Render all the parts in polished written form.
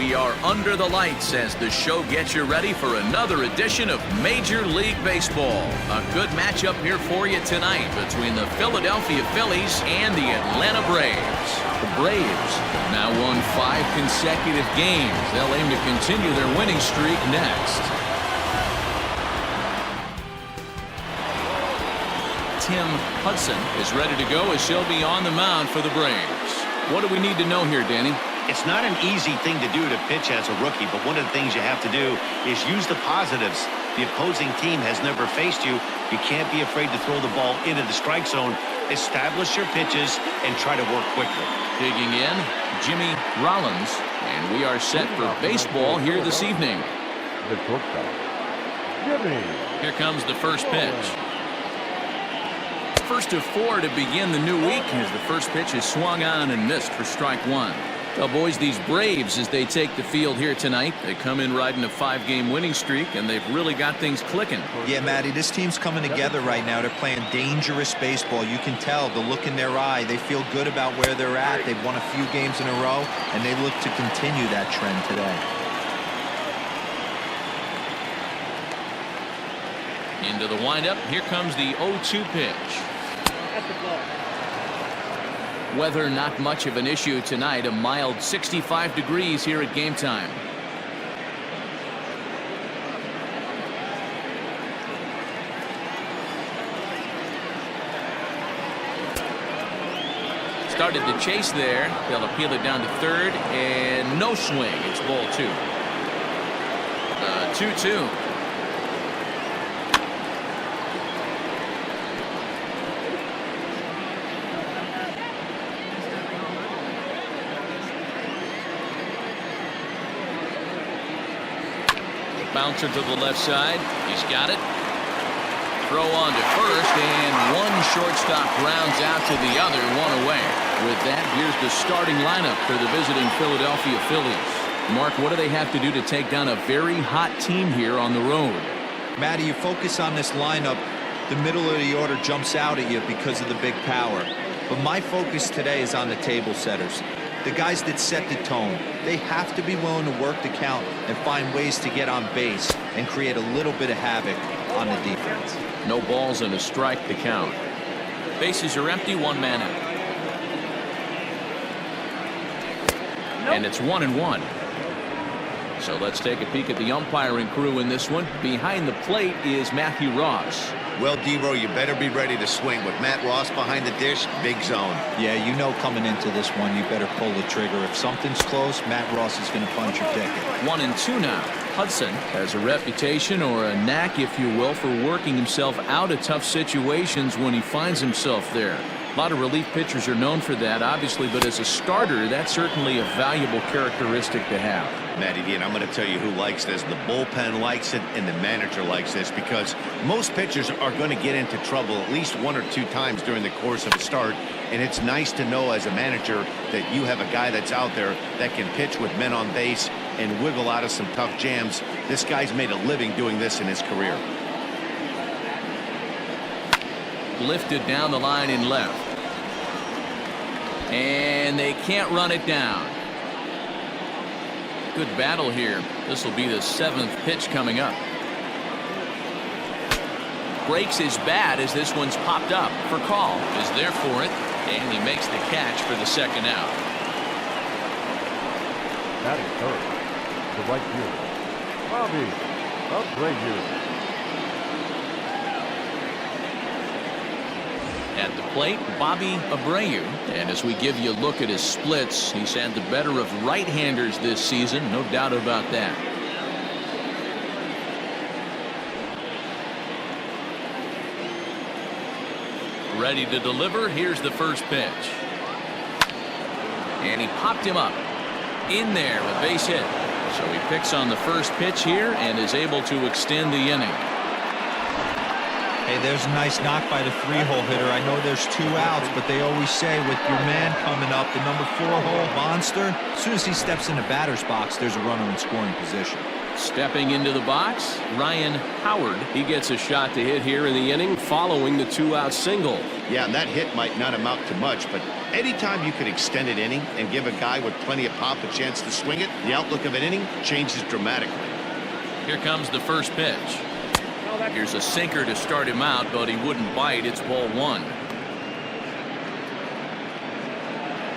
We are under the lights as the show gets you ready for another edition of Major League Baseball. A good matchup here for you tonight between the Philadelphia Phillies and the Atlanta Braves. The Braves have now won 5 consecutive games. They'll aim to continue their winning streak next. Tim Hudson is ready to go as he'll be on the mound for the Braves. What do we need to know here, Danny? It's not an easy thing to do to pitch as a rookie, but one of the things you have to do is use the positives. The opposing team has never faced you. You can't be afraid to throw the ball into the strike zone. Establish your pitches and try to work quickly. Digging in, Jimmy Rollins, and we are set for baseball here this evening. Here comes the first pitch. First of 4 to begin the new week as the first pitch is swung on and missed for strike 1. Well, boys, these Braves, as they take the field here tonight, they come in riding a 5-game winning streak, and they've really got things clicking. Yeah, Matty, this team's coming together right now. They're playing dangerous baseball. You can tell the look in their eye. They feel good about where they're at. They've won a few games in a row, and they look to continue that trend today. Into the windup. Here comes the 0-2 pitch. Weather not much of an issue tonight. A mild 65 degrees here at game time. Started the chase there. They'll appeal it down to third, and no swing. It's ball 2. 2-2. Bouncer to the left side. He's got it. Throw on to first, and one shortstop grounds out to the other, one away. With that, here's the starting lineup for the visiting Philadelphia Phillies. Mark, what do they have to do to take down a very hot team here on the road? Matty, you focus on this lineup, the middle of the order jumps out at you because of the big power. But my focus today is on the table setters. The guys that set the tone. They have to be willing to work the count and find ways to get on base and create a little bit of havoc on the defense. No balls and a strike to count. Bases are empty, 1 man out. And it's 1-1. So let's take a peek at the umpiring crew in this one. Behind the plate is Matthew Ross. Well, D-Row, you better be ready to swing. With Matt Ross behind the dish, big zone. Yeah, you know coming into this one, you better pull the trigger. If something's close, Matt Ross is going to punch your ticket. 1-2 now. Hudson has a reputation, or a knack, if you will, for working himself out of tough situations when he finds himself there. A lot of relief pitchers are known for that, obviously, but as a starter, that's certainly a valuable characteristic to have. Matty D, and I'm going to tell you who likes this. The bullpen likes it, and the manager likes this, because most pitchers are going to get into trouble at least 1 or 2 times during the course of a start, and it's nice to know as a manager that you have a guy that's out there that can pitch with men on base and wiggle out of some tough jams. This guy's made a living doing this in his career. Lifted down the line in left. And they can't run it down. Good battle here. This will be the 7th pitch coming up. Breaks his bat as this one's popped up. For call is there for it, and he makes the catch for the 2nd out. Batting third, the right fielder, Bobby Abreu. At the plate, Bobby Abreu. And as we give you a look at his splits, he's had the better of right-handers this season, no doubt about that. Ready to deliver. Here's the first pitch. And he popped him up. In there, a base hit. So he picks on the first pitch here and is able to extend the inning. Hey, there's a nice knock by the 3-hole hitter. I know there's 2 outs, but they always say with your man coming up, the number 4-hole monster, as soon as he steps in the batter's box, there's a runner in scoring position. Stepping into the box, Ryan Howard. He gets a shot to hit here in the inning following the 2-out single. Yeah, and that hit might not amount to much, but anytime you can extend an inning and give a guy with plenty of pop a chance to swing it, the outlook of an inning changes dramatically. Here comes the first pitch. Here's a sinker to start him out, but he wouldn't bite. It's ball 1.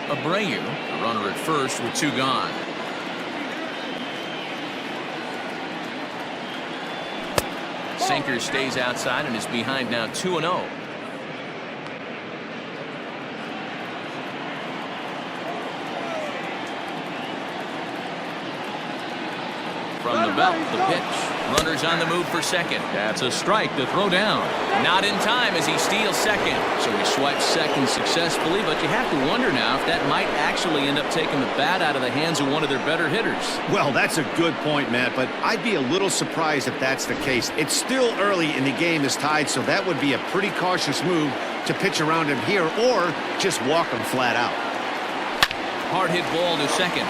Abreu, the runner at first with 2 gone. Sinker stays outside and is behind now 2-0. From the belt, the pitch. Runners on the move for second. That's a strike to throw down. Not in time as he steals second. So he swipes second successfully, but you have to wonder now if that might actually end up taking the bat out of the hands of one of their better hitters. Well, that's a good point, Matt, but I'd be a little surprised if that's the case. It's still early in the game is tied, so that would be a pretty cautious move to pitch around him here or just walk him flat out. Hard hit ball to second.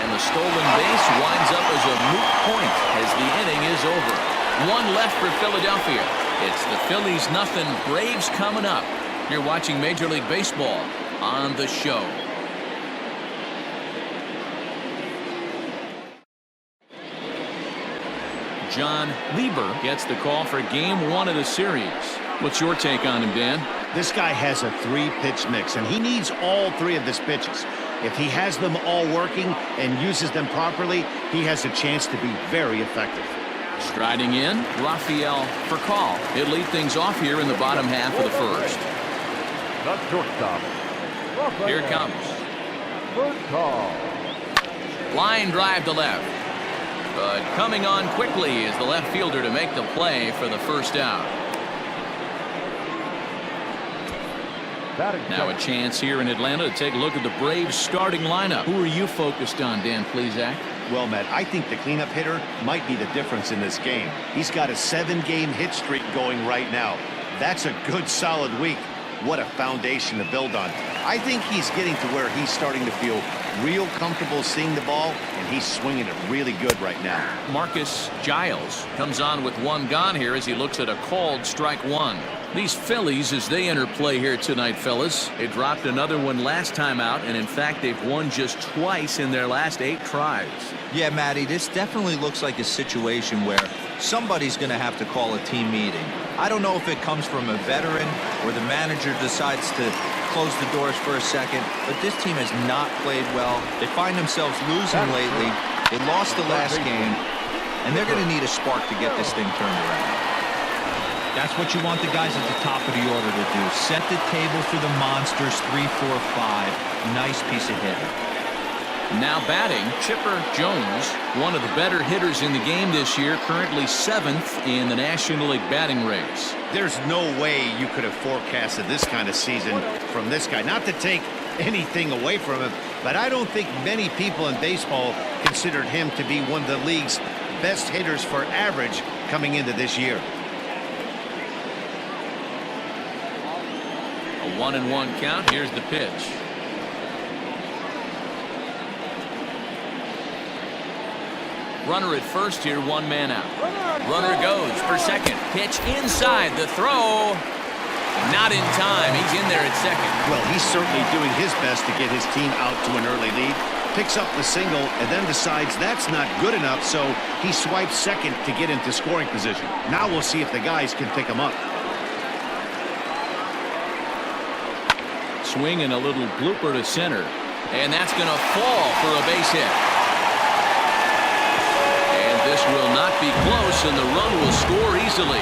The stolen base winds up as a moot point as the inning is over. 1 left for Philadelphia. It's the Phillies nothing, Braves coming up. You're watching Major League Baseball on the show. Jon Lieber gets the call for game 1 of the series. What's your take on him, Dan? This guy has a 3-pitch mix, and he needs all 3 of his pitches. If he has them all working and uses them properly, he has a chance to be very effective. Striding in, Rafael for call. He'll lead things off here in the bottom half of the first. Not shortstop. Here it comes. First call. Line drive to left. But coming on quickly is the left fielder to make the play for the first out. Now a chance here in Atlanta to take a look at the Braves starting lineup. Who are you focused on, Dan Plesac? Well, Matt, I think the cleanup hitter might be the difference in this game. He's got a 7-game hit streak going right now. That's a good solid week. What a foundation to build on. I think he's getting to where he's starting to feel real comfortable seeing the ball, and he's swinging it really good right now. Marcus Giles comes on with 1 gone here as he looks at a called strike 1. These Phillies, as they enter play here tonight, fellas, they dropped another one last time out, and in fact they've won just twice in their last 8 tries. Yeah, Matty, this definitely looks like a situation where somebody's going to have to call a team meeting. I don't know if it comes from a veteran or the manager decides to close the doors for a second, but this team has not played well. They find themselves losing lately. They lost the last game, and they're going to need a spark to get this thing turned around. That's what you want the guys at the top of the order to do. Set the table for the monsters 3, 4, 5. Nice piece of hitting. Now batting, Chipper Jones, one of the better hitters in the game this year, currently 7th in the National League batting race. There's no way you could have forecasted this kind of season from this guy. Not to take anything away from him, but I don't think many people in baseball considered him to be one of the league's best hitters for average coming into this year. A 1-1 count. Here's the pitch. Runner at first here, 1 man out. Runner goes for second. Pitch inside. The throw. Not in time. He's in there at second. Well, he's certainly doing his best to get his team out to an early lead. Picks up the single and then decides that's not good enough, so he swipes second to get into scoring position. Now we'll see if the guys can pick him up. Swing and a little blooper to center. And that's going to fall for a base hit. And this will not be close, and the run will score easily.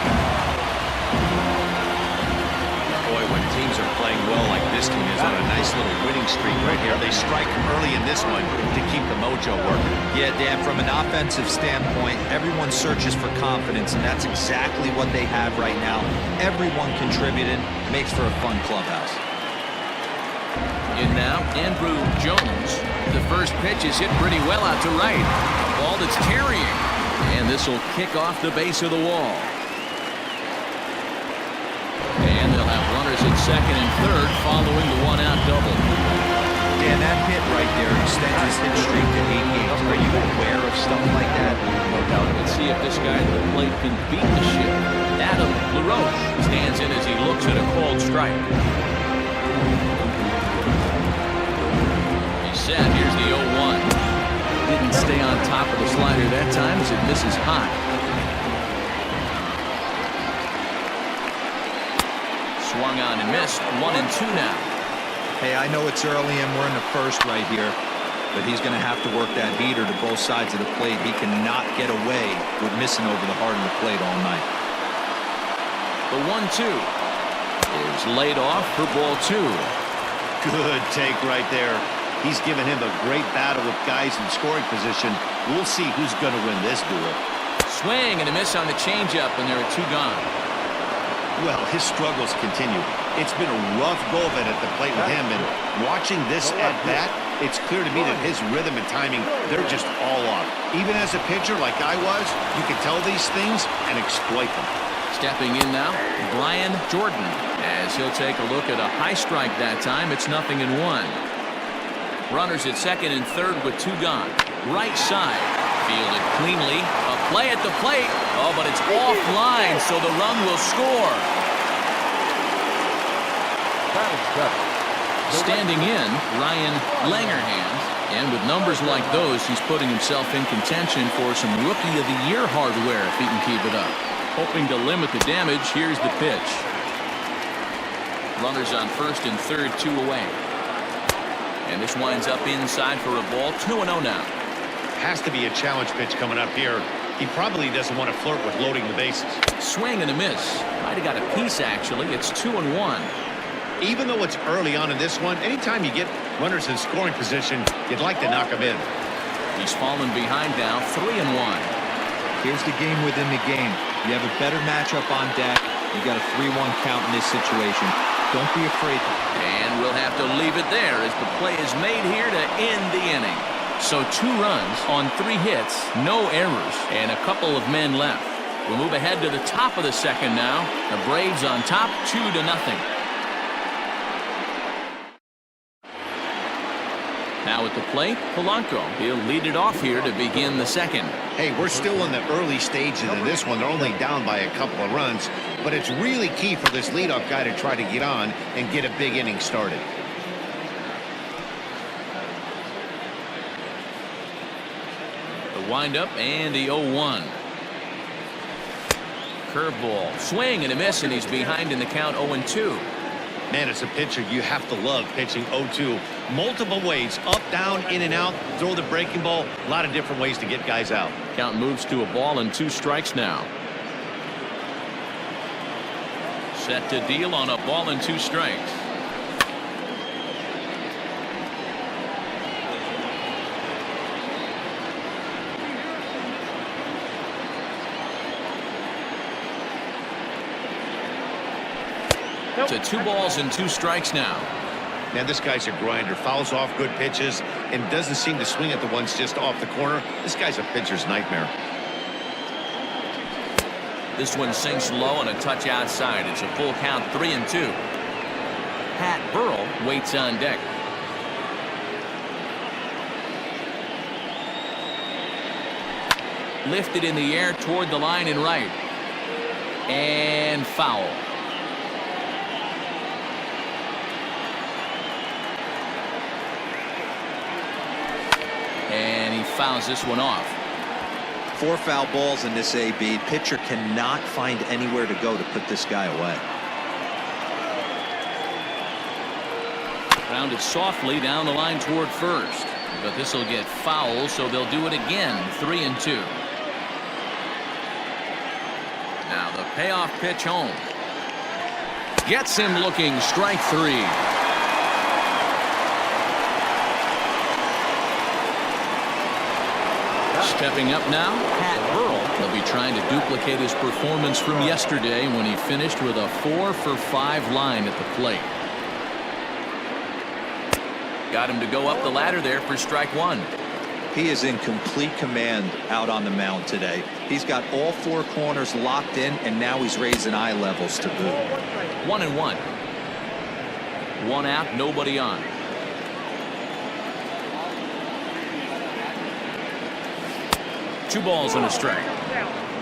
Boy, when teams are playing well like this team is on a nice little winning streak right here, they strike early in this one to keep the mojo working. Yeah, Dan, from an offensive standpoint, everyone searches for confidence, and that's exactly what they have right now. Everyone contributing, makes for a fun clubhouse. In now, Andrew Jones. The first pitch is hit pretty well out to right. A ball that's carrying. And this will kick off the base of the wall. And they'll have runners at second and third following the 1-out double. Yeah, that hit right there extends his hit streak to 8 games. Are you aware of stuff like that? No doubt. Let's see if this guy at the plate can beat the ship. Adam LaRoche stands in as he looks at a called strike. He's set. Here's the 0-1. Didn't stay on top of the slider that time as it misses high. Swung on and missed. 1-2 now. Hey, I know it's early and we're in the first right here, but he's going to have to work that heater to both sides of the plate. He cannot get away with missing over the heart of the plate all night. The 1-2 is laid off for ball 2. Good take right there. He's given him a great battle with guys in scoring position. We'll see who's going to win this duel. Swing and a miss on the changeup, and there are 2 gone. Well, his struggles continue. It's been a rough go of it at the plate with him, and watching this at bat, it's clear to me that his rhythm and timing, they're just all off. Even as a pitcher like I was, you can tell these things and exploit them. Stepping in now, Brian Jordan, as he'll take a look at a high strike that time. It's 0-1. Runners at second and third with 2 gone. Right side, fielded cleanly. A play at the plate. Oh, but it's offline, so the run will score. Standing in, Ryan Langerhans. And with numbers like those, he's putting himself in contention for some Rookie of the Year hardware if he can keep it up. Hoping to limit the damage, here's the pitch. Runners on first and third, 2 away. And this winds up inside for a ball. 2-0 now. Has to be a challenge pitch coming up here. He probably doesn't want to flirt with loading the bases. Swing and a miss. Might have got a piece, actually. It's 2-1. Even though it's early on in this one, anytime you get runners in scoring position, you'd like to knock them in. He's fallen behind now. 3-1. Here's the game within the game. You have a better matchup on deck. You got a 3-1 count in this situation. Don't be afraid. And we'll have to leave it there as the play is made here to end the inning. So 2 runs on 3 hits, no errors, and a couple of men left. We'll move ahead to the top of the second now. The Braves on top, 2-0. Now at the plate, Polanco. He'll lead it off here to begin the second. Hey, we're still in the early stages of this one. They're only down by a couple of runs, but it's really key for this leadoff guy to try to get on and get a big inning started. The windup and the 0-1. Curveball, swing and a miss, and he's behind in the count. 0-2. Man, as a pitcher, you have to love pitching 0-2. Multiple ways, up, down, in and out, throw the breaking ball. A lot of different ways to get guys out. Count moves to a ball and 2 strikes now. Set to deal on a ball and 2 strikes. To 2 balls and 2 strikes now. Man, this guy's a grinder. Fouls off good pitches and doesn't seem to swing at the ones just off the corner. This guy's a pitcher's nightmare. This one sinks low and a touch outside. It's a full count. 3-2. Pat Burrell waits on deck. Lifted in the air toward the line and right. And foul. And he fouls this one off. 4 foul balls in this AB. Pitcher cannot find anywhere to go to put this guy away. Grounded softly down the line toward first. But this will get foul, so they'll do it again. 3-2. Now the payoff pitch home. Gets him looking. Strike 3. Stepping up now, Pat Burrell. He'll be trying to duplicate his performance from yesterday when he finished with a 4-for-5 line at the plate. Got him to go up the ladder there for strike 1. He is in complete command out on the mound today. He's got all 4 corners locked in, and now he's raising eye levels to boot. 1-1. 1 out, nobody on. 2 balls and a strike.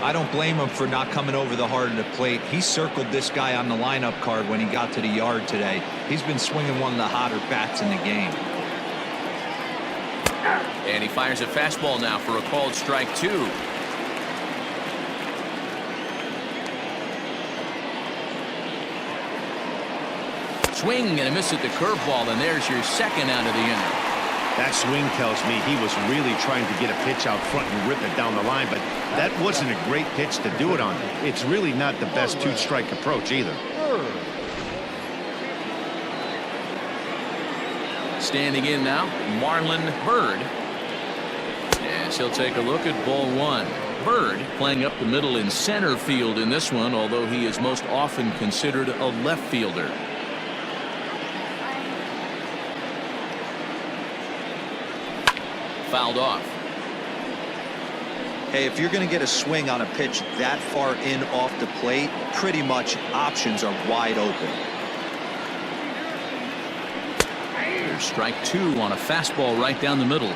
I don't blame him for not coming over the heart of the plate. He circled this guy on the lineup card when he got to the yard today. He's been swinging one of the hotter bats in the game. And he fires a fastball now for a called strike 2. Swing and a miss at the curveball, and there's your second out of the inning. That swing tells me he was really trying to get a pitch out front and rip it down the line, but that wasn't a great pitch to do it on. It's really not the best 2-strike approach either. Standing in now, Marlon Byrd. As he'll take a look at ball 1. Byrd playing up the middle in center field in this one, although he is most often considered a left fielder. Fouled off. Hey, if you're going to get a swing on a pitch that far in off the plate, pretty much options are wide open. There's strike 2 on a fastball right down the middle.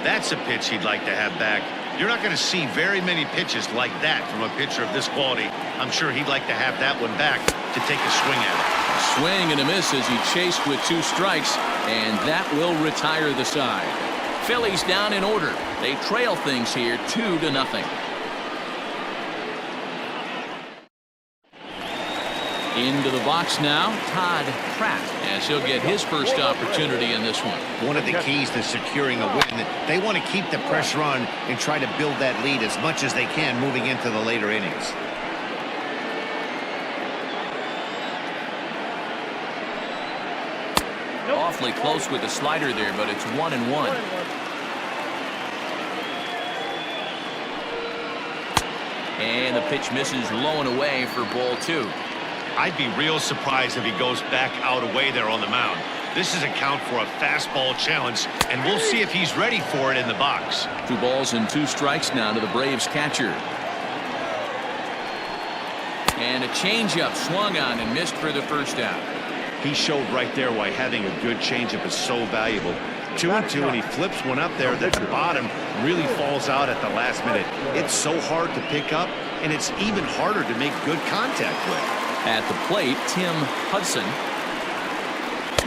That's a pitch he'd like to have back. You're not going to see very many pitches like that from a pitcher of this quality. I'm sure he'd like to have that one back to take a swing at it. Swing and a miss as he chased with 2 strikes, and that will retire the side. Phillies down in order. They trail things here 2-0. Into the box now, Todd Pratt, as he'll get his first opportunity in this one. One of the keys to securing a win, they want to keep the pressure on and try to build that lead as much as they can moving into the later innings. Awfully close with the slider there, but it's 1-1. And the pitch misses low and away for ball 2. I'd be real surprised if he goes back out away there on the mound. This is a count for a fastball challenge, and we'll see if he's ready for it in the box. 2 balls and 2 strikes now to the Braves catcher. And a changeup swung on and missed for the first out. He showed right there why having a good changeup is so valuable. 2-2, and he flips one up there that the bottom really falls out at the last minute. It's so hard to pick up, and it's even harder to make good contact with. At the plate, Tim Hudson.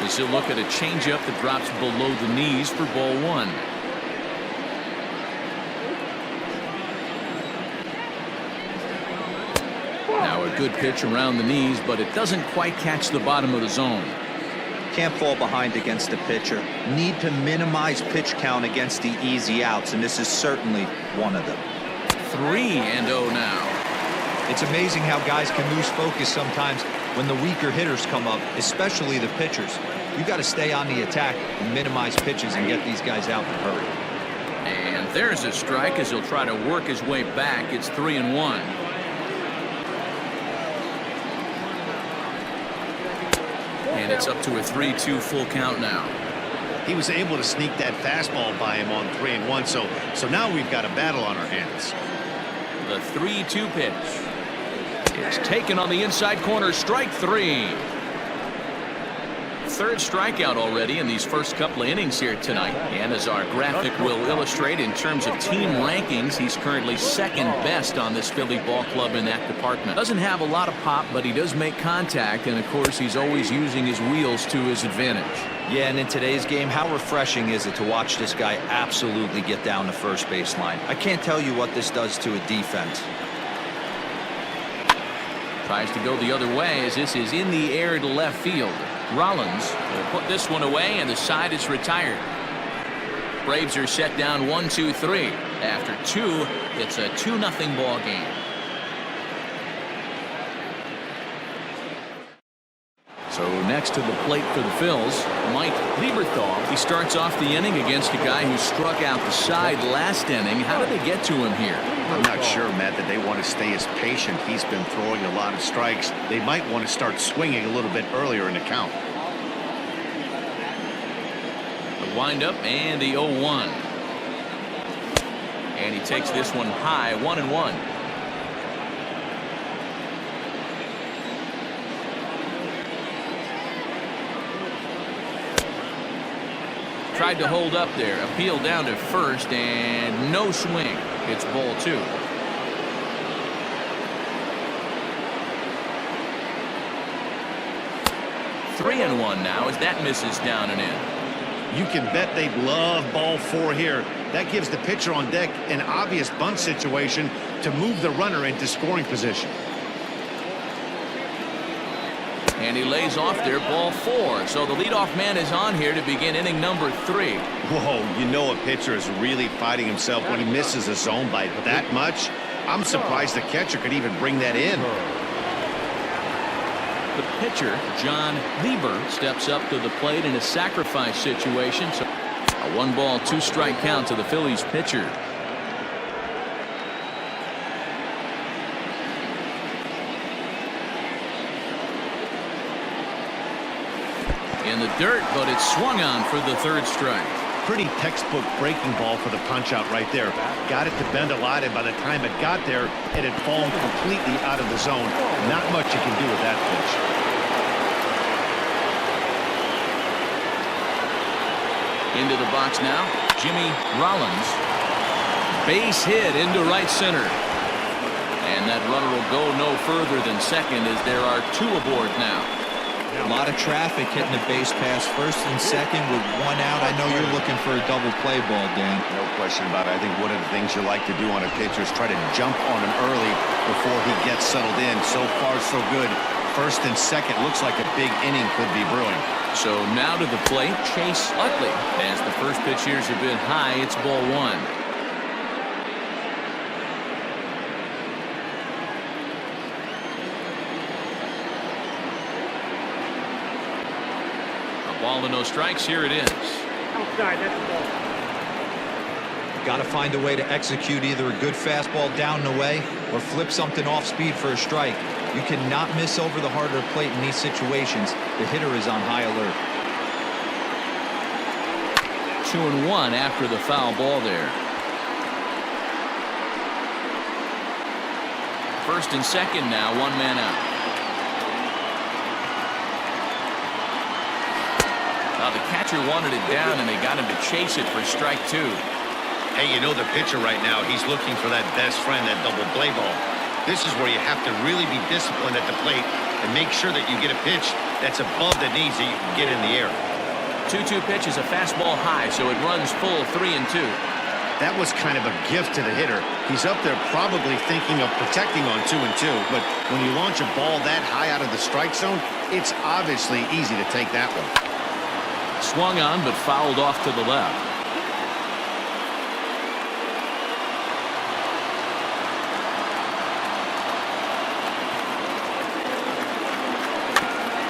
As he'll look at a changeup that drops below the knees for ball 1. Now a good pitch around the knees, but it doesn't quite catch the bottom of the zone. Can't fall behind against the pitcher. Need to minimize pitch count against the easy outs, and this is certainly one of them. 3-0 now. It's amazing how guys can lose focus sometimes when the weaker hitters come up, especially the pitchers. You got to stay on the attack and minimize pitches and get these guys out in a hurry. And there's a strike as he'll try to work his way back. It's 3-1. And it's up to a 3-2 full count now. He was able to sneak that fastball by him on 3-1, so now we've got a battle on our hands. The 3-2 pitch. It's taken on the inside corner. Strike 3. Third strikeout already in these first couple of innings here tonight. And as our graphic will illustrate, in terms of team rankings, he's currently second best on this Philly ball club in that department. Doesn't have a lot of pop, but he does make contact, and of course he's always using his wheels to his advantage. Yeah, and in today's game, how refreshing is it to watch this guy absolutely get down the first baseline? I can't tell you what this does to a defense. Tries to go the other way as this is in the air to left field. Rollins will put this one away, and the side is retired. Braves are set down 1-2-3. After 2, it's a 2-0 ball game. So next to the plate for the Phils, Mike Lieberthal. He starts off the inning against a guy who struck out the side last inning. How did they get to him here? I'm not sure, Matt, that they want to stay as patient. He's been throwing a lot of strikes. They might want to start swinging a little bit earlier in the count. The windup and the 0-1. And he takes this one high, 1-1. tried to hold up there. Appeal down to first, and no swing. It's ball 2. Three and one now as that misses down and in. You can bet they'd love ball 4 here. That gives the pitcher on deck an obvious bunt situation to move the runner into scoring position. And he lays off there, ball 4. So the leadoff man is on here to begin inning number 3. Whoa, you know a pitcher is really fighting himself when he misses a zone by that much. I'm surprised the catcher could even bring that in. The pitcher, Jon Lieber, steps up to the plate in a sacrifice situation. So a 1-ball, 2-strike count to the Phillies pitcher. In the dirt, but it's swung on for the 3rd strike. Pretty textbook breaking ball for the punch out right there. Got it to bend a lot, and by the time it got there, it had fallen completely out of the zone. Not much you can do with that pitch. Into the box now, Jimmy Rollins. Base hit into right center. And that runner will go no further than second as there are 2 aboard now. A lot of traffic hitting the base pass first and second with 1 out. I know you're looking for a double play ball, Dan. No question about it. I think one of the things you like to do on a pitcher is try to jump on him early before he gets settled in. So far, so good. First and second looks like a big inning could be brewing. So now to the plate, Chase Utley. As the first pitch here's a bit high, it's ball 1. Ball and no strikes. Here it is. Outside, that's the ball. Got to find a way to execute either a good fastball down and away or flip something off speed for a strike. You cannot miss over the harder plate in these situations. The hitter is on high alert. 2-1 after the foul ball there. First and second now, 1 man out. The catcher wanted it down, and they got him to chase it for strike 2. Hey, you know the pitcher right now, he's looking for that best friend, that double play ball. This is where you have to really be disciplined at the plate and make sure that you get a pitch that's above the knees that you can get in the air. 2-2 pitch is a fastball high, so it runs full 3-2. That was kind of a gift to the hitter. He's up there probably thinking of protecting on 2-2, but when you launch a ball that high out of the strike zone, it's obviously easy to take that one. Swung on, but fouled off to the left.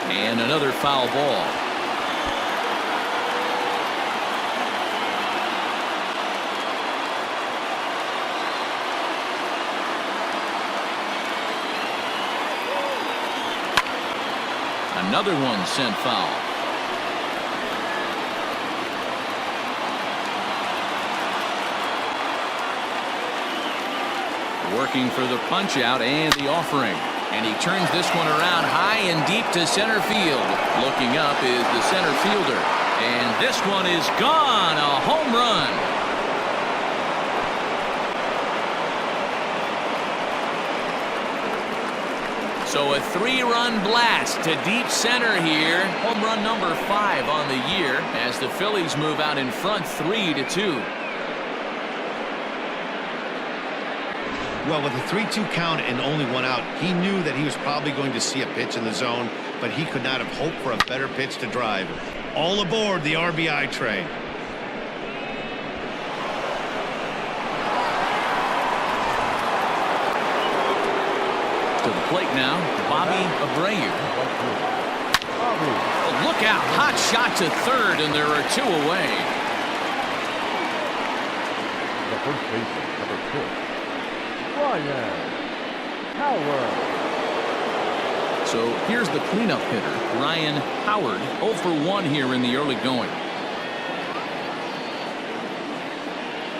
And another foul ball. Another one sent foul. Working for the punch out and the offering. And he turns this one around high and deep to center field. Looking up is the center fielder. And this one is gone. A home run. So a 3-run blast to deep center here. Home run number 5 on the year as the Phillies move out in front 3-2. Well, with a 3-2 count and only 1 out, he knew that he was probably going to see a pitch in the zone, but he could not have hoped for a better pitch to drive. All aboard the RBI train. To the plate now, Bobby Abreu. Oh, look out. Hot shot to third, and there are 2 away. The first baseman, number 2. Ryan Howard. So here's the cleanup hitter, Ryan Howard, 0 for 1 here in the early going.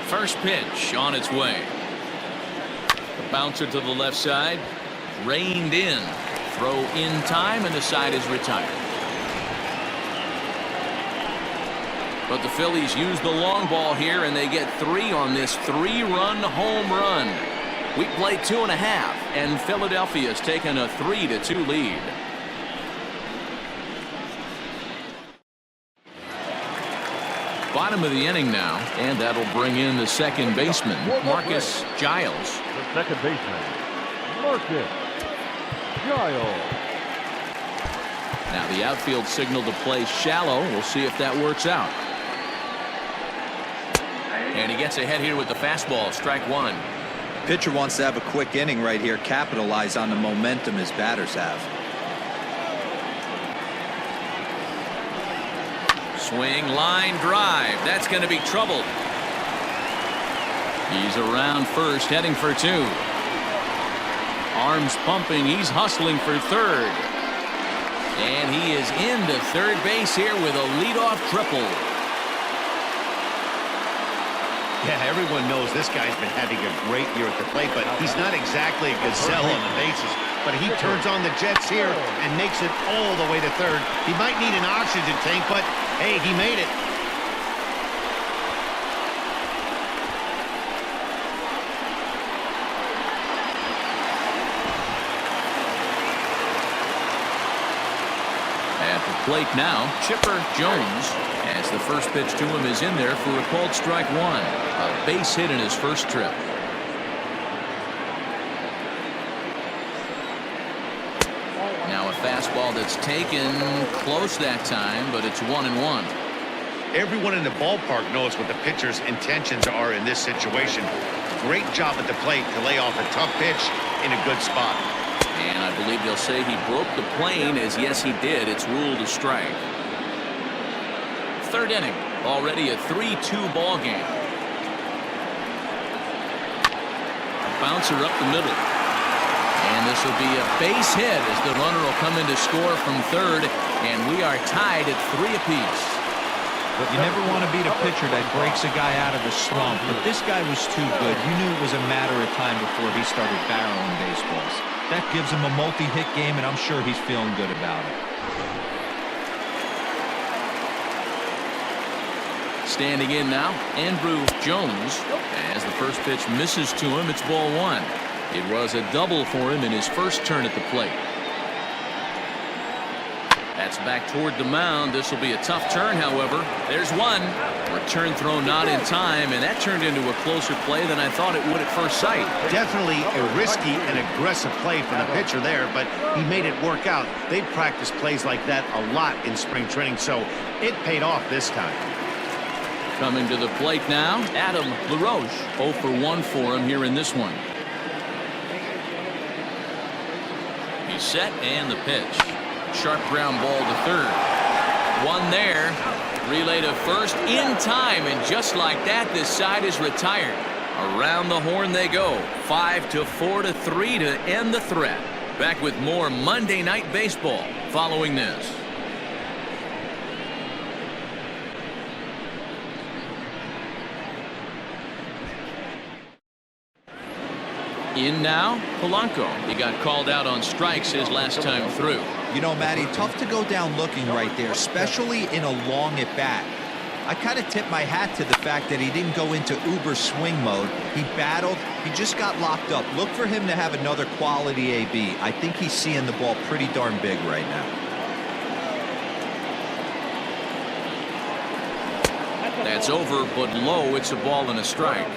First pitch on its way. The bouncer to the left side, reined in. Throw in time, and the side is retired. But the Phillies use the long ball here, and they get 3 on this 3-run home run. We play 2.5, and Philadelphia's taken a 3-2 lead. Bottom of the inning now, and that'll bring in the second baseman, Marcus Giles. The second baseman, Marcus Giles. Now the outfield signal to play shallow. We'll see if that works out. And he gets ahead here with the fastball. Strike 1. Pitcher wants to have a quick inning right here, capitalize on the momentum his batters have. Swing, line drive. That's going to be troubled. He's around first, heading for 2. Arms pumping. He's hustling for third. And he is into third base here with a leadoff triple. Yeah, everyone knows this guy's been having a great year at the plate, but he's not exactly a good sell on the bases. But he turns on the jets here and makes it all the way to third. He might need an oxygen tank, but hey, he made it. At the plate now, Chipper Jones, as the first pitch to him is in there for a called strike 1. A base hit in his first trip. Now a fastball that's taken close that time, but it's 1-1. Everyone in the ballpark knows what the pitcher's intentions are in this situation. Great job at the plate to lay off a tough pitch in a good spot. And I believe they'll say he broke the plane, as yes he did. It's ruled a strike. Third inning, already a 3-2 ball game. Bouncer up the middle. And this will be a base hit as the runner will come in to score from third. And we are tied at 3 apiece. You never want to beat a pitcher that breaks a guy out of a slump, but this guy was too good. You knew it was a matter of time before he started barreling baseballs. That gives him a multi-hit game, and I'm sure he's feeling good about it. Standing in now, Andrew Jones. As the first pitch misses to him, it's ball 1. It was a double for him in his first turn at the plate. That's back toward the mound. This will be a tough turn, however. There's one. Return throw not in time, and that turned into a closer play than I thought it would at first sight. Definitely a risky and aggressive play from the pitcher there, but he made it work out. They practice plays like that a lot in spring training, so it paid off this time. Coming to the plate now, Adam LaRoche. 0 for 1 for him here in this one. He's set, and the pitch. Sharp ground ball to third. One there. Relay to first in time, and just like that, this side is retired. Around the horn they go. 5-4-3 to end the threat. Back with more Monday Night Baseball following this. In now, Polanco. He got called out on strikes his last time through. You know, Matty, tough to go down looking right there, especially in a long at-bat. I kind of tip my hat to the fact that he didn't go into uber swing mode. He battled. He just got locked up. Look for him to have another quality AB. I think he's seeing the ball pretty darn big right now. That's over, but low. It's a ball and a strike.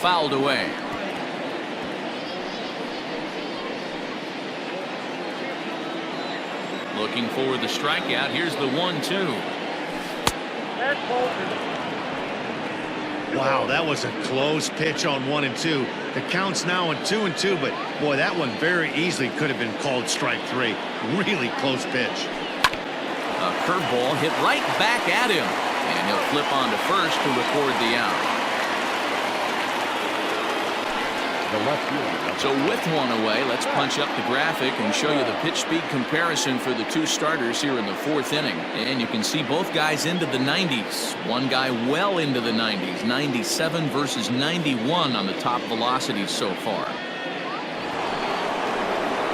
Fouled away. Looking for the strikeout. Here's the 1-2. Wow, that was a close pitch on 1 and 2. The count's now on 2 and 2, but boy, that one very easily could have been called strike 3. Really close pitch. A curveball hit right back at him, and he'll flip on to first to record the out. So with one away, let's punch up the graphic and show you the pitch speed comparison for the two starters here in the 4th inning. And you can see both guys into the 90s. One guy well into the 90s, 97 versus 91 on the top velocities so far.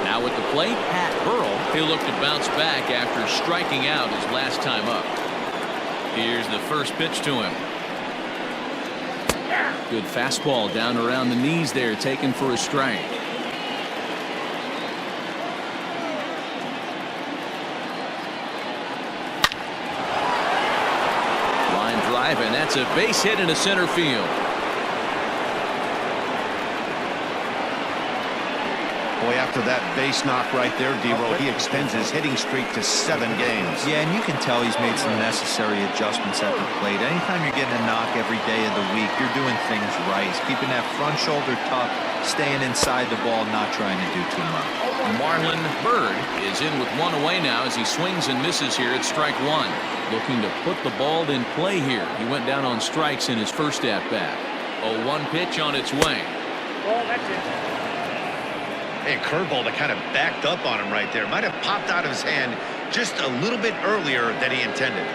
Now at the plate, Pat Burrell. He'll look to bounce back after striking out his last time up. Here's the first pitch to him. Good fastball down around the knees there, taken for a strike. Line drive, and that's a base hit into center field. Boy, after that base knock right there, D-Roll, he extends his hitting streak to 7 games. Yeah, and you can tell he's made some necessary adjustments at the plate. Anytime you're getting a knock every day of the week, you're doing things right. He's keeping that front shoulder tucked, staying inside the ball, not trying to do too much. Marlon Byrd is in with 1 away now as he swings and misses here at strike 1. Looking to put the ball in play here. He went down on strikes in his first at-bat. 0-1 pitch on its way. Oh, that's it. A curveball that kind of backed up on him right there. Might have popped out of his hand just a little bit earlier than he intended.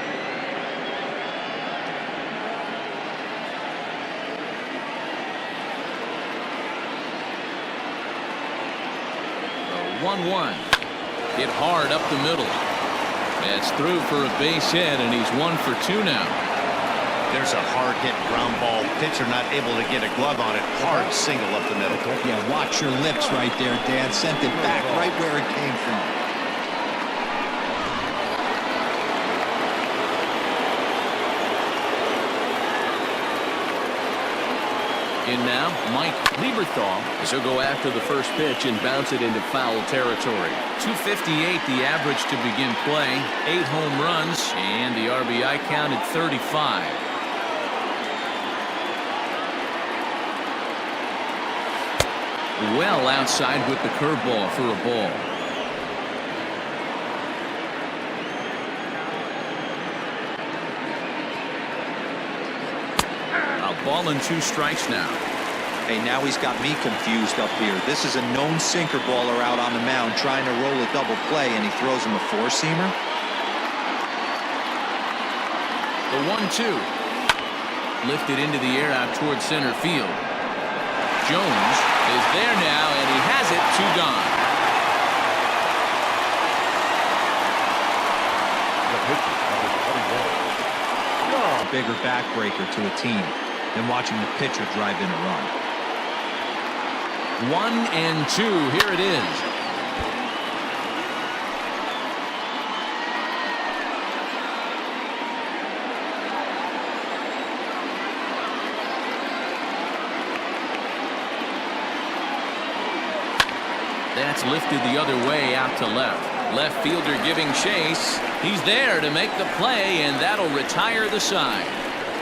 The 1-1. Hit hard up the middle. That's through for a base hit, and he's 1 for 2 now. There's a hard hit ground ball. Pitcher not able to get a glove on it. Hard single up the middle. Yeah, watch your lips right there, Dan. Sent it back right where it came from. In now, Mike Lieberthal as he'll go after the first pitch and bounce it into foul territory. 258 the average to begin play. 8 home runs, and the RBI count at 35. Well outside with the curveball for a ball. A ball and 2 strikes now. Hey, now he's got me confused up here. This is a known sinker baller out on the mound trying to roll a double play, and he throws him a 4-seamer. The 1-2. Lifted into the air out towards center field. Jones is there now, and he has it. 2 gone. A bigger backbreaker to a team than watching the pitcher drive in a run. 1-2. Here it is. That's lifted the other way out to left. Left fielder giving chase. He's there to make the play, and that'll retire the side.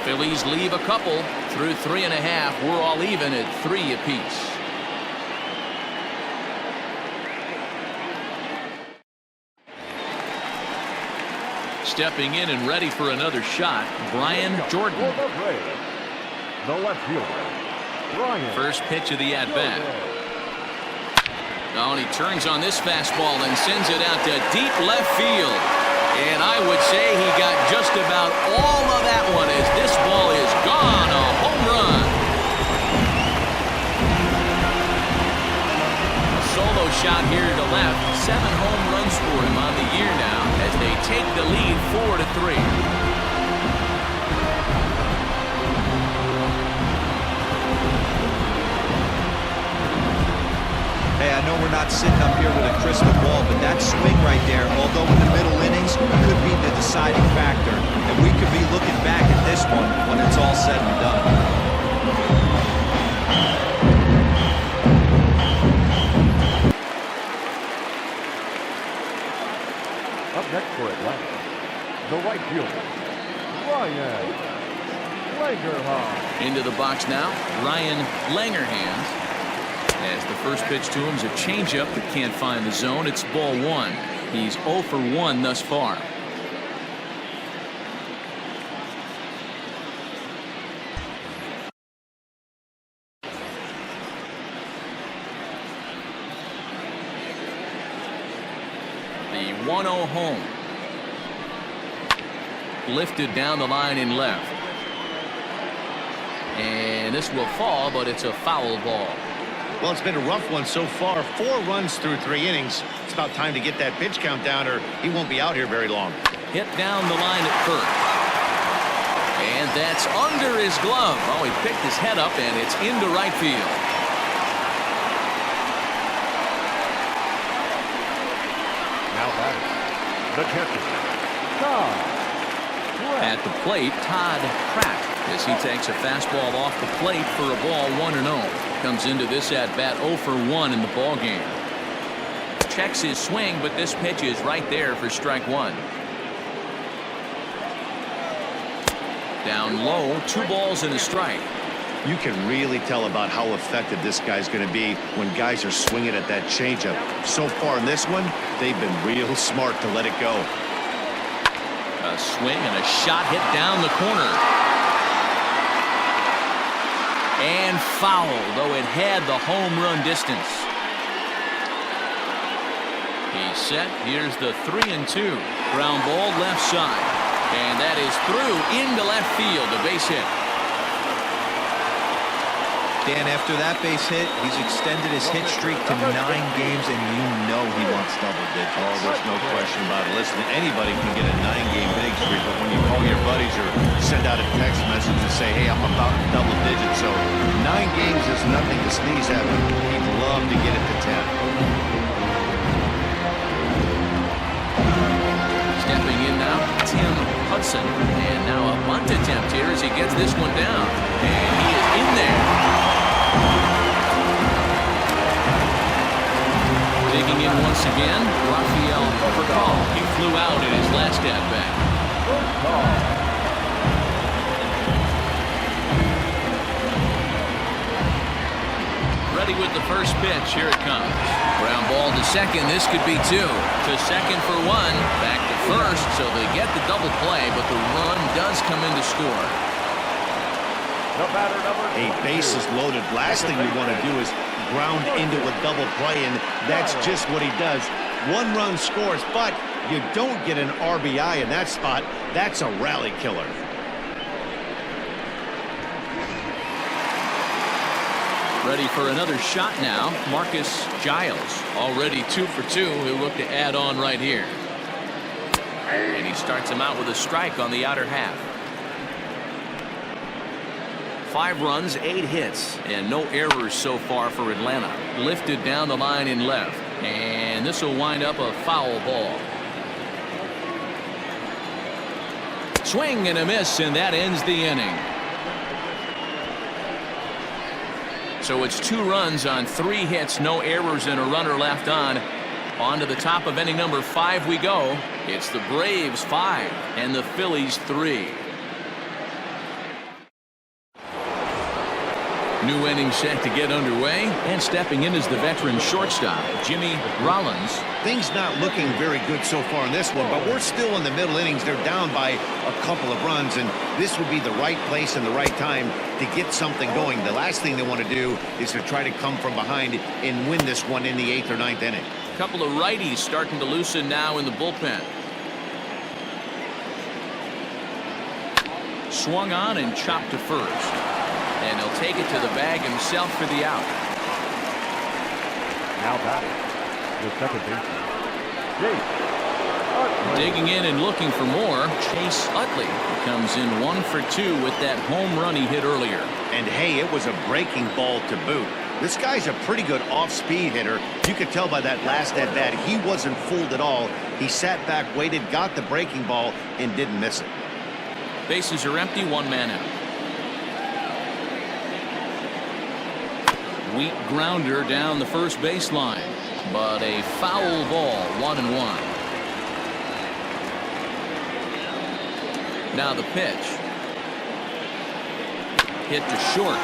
Phillies leave a couple through 3.5. We're all even at 3 apiece. Stepping in and ready for another shot, Brian Jordan. The left fielder, Brian. First pitch of the at-bat. Oh, and he turns on this fastball and sends it out to deep left field. And I would say he got just about all of that one as this ball is gone. A home run. A solo shot here to left. 7 home runs for him on the year now as they take the lead 4-3. Hey, I know we're not sitting up here with a crystal ball, but that swing right there, although in the middle innings, could be the deciding factor. And we could be looking back at this one when it's all said and done. Up next for Atlanta, the right fielder, Ryan Langerhans. Into the box now, Ryan Langerhans. As the first pitch to him is a changeup that can't find the zone. It's ball 1. He's 0 for 1 thus far. The 1-0 home. Lifted down the line in left. And this will fall, but it's a foul ball. Well, it's been a rough one so far. 4 runs through 3 innings. It's about time to get that pitch count down or he won't be out here very long. Hit down the line at first. And that's under his glove. Oh, he picked his head up and it's into right field. Now batting, the catcher, Todd Pratt. At the plate, Todd Pratt, as he takes a fastball off the plate for a ball 1-0. Comes into this at bat 0 for 1 in the ball game. Checks his swing, but this pitch is right there for strike 1. Down low, 2 balls and a strike. You can really tell about how effective this guy's going to be when guys are swinging at that changeup. So far in this one, they've been real smart to let it go. A swing and a shot hit down the corner. And foul, though it had the home run distance. He's set. Here's the 3-2. Ground ball left side. And that is through into left field. A base hit. Dan, after that base hit, he's extended his hit streak to 9 games, and you know he wants double digits. Oh, there's no question about it. Listen, anybody can get a 9-game hitting streak, but when you call your buddies or send out a text message and say, hey, I'm about double digits, so 9 games is nothing to sneeze at, but he'd love to get it to 10. Stepping in now, Tim Hudson. And now a bunt attempt here as he gets this one down. And he is in there. Digging in once again, Rafael Percal. He flew out in his last at-bat. Ready with the first pitch. Here it comes. Ground ball to second. This could be 2. To second for 1. Back to first. So they get the double play, but the run does come in to score. A bases loaded. Last thing you want to do is ground into a double play, and that's just what he does. 1 run scores, but you don't get an RBI in that spot. That's a rally killer. Ready for another shot now. Marcus Giles already 2 for 2. He'll look to add on right here. And he starts him out with a strike on the outer half. 5 runs, 8 hits, and no errors so far for Atlanta. Lifted down the line in left, and this will wind up a foul ball. Swing and a miss, and that ends the inning. So it's 2 runs on 3 hits, no errors, and a runner left on. On to the top of inning number 5 we go. It's the Braves 5 and the Phillies 3. New inning set to get underway, and stepping in is the veteran shortstop, Jimmy Rollins. Things not looking very good so far in this one, but we're still in the middle innings. They're down by a couple of runs, and this would be the right place and the right time to get something going. The last thing they want to do is to try to come from behind and win this one in the 8th or 9th inning. A couple of righties starting to loosen now in the bullpen. Swung on and chopped to first. And he'll take it to the bag himself for the out. Now batting, the second baseman, Digging in and looking for more, Chase Utley comes in 1 for 2 with that home run he hit earlier. And hey, it was a breaking ball to boot. This guy's a pretty good off-speed hitter. You could tell by that last at-bat he wasn't fooled at all. He sat back, waited, got the breaking ball, and didn't miss it. Bases are empty, 1 man out. Weak grounder down the first baseline, but a foul ball, 1-1. Now the pitch. Hit to short.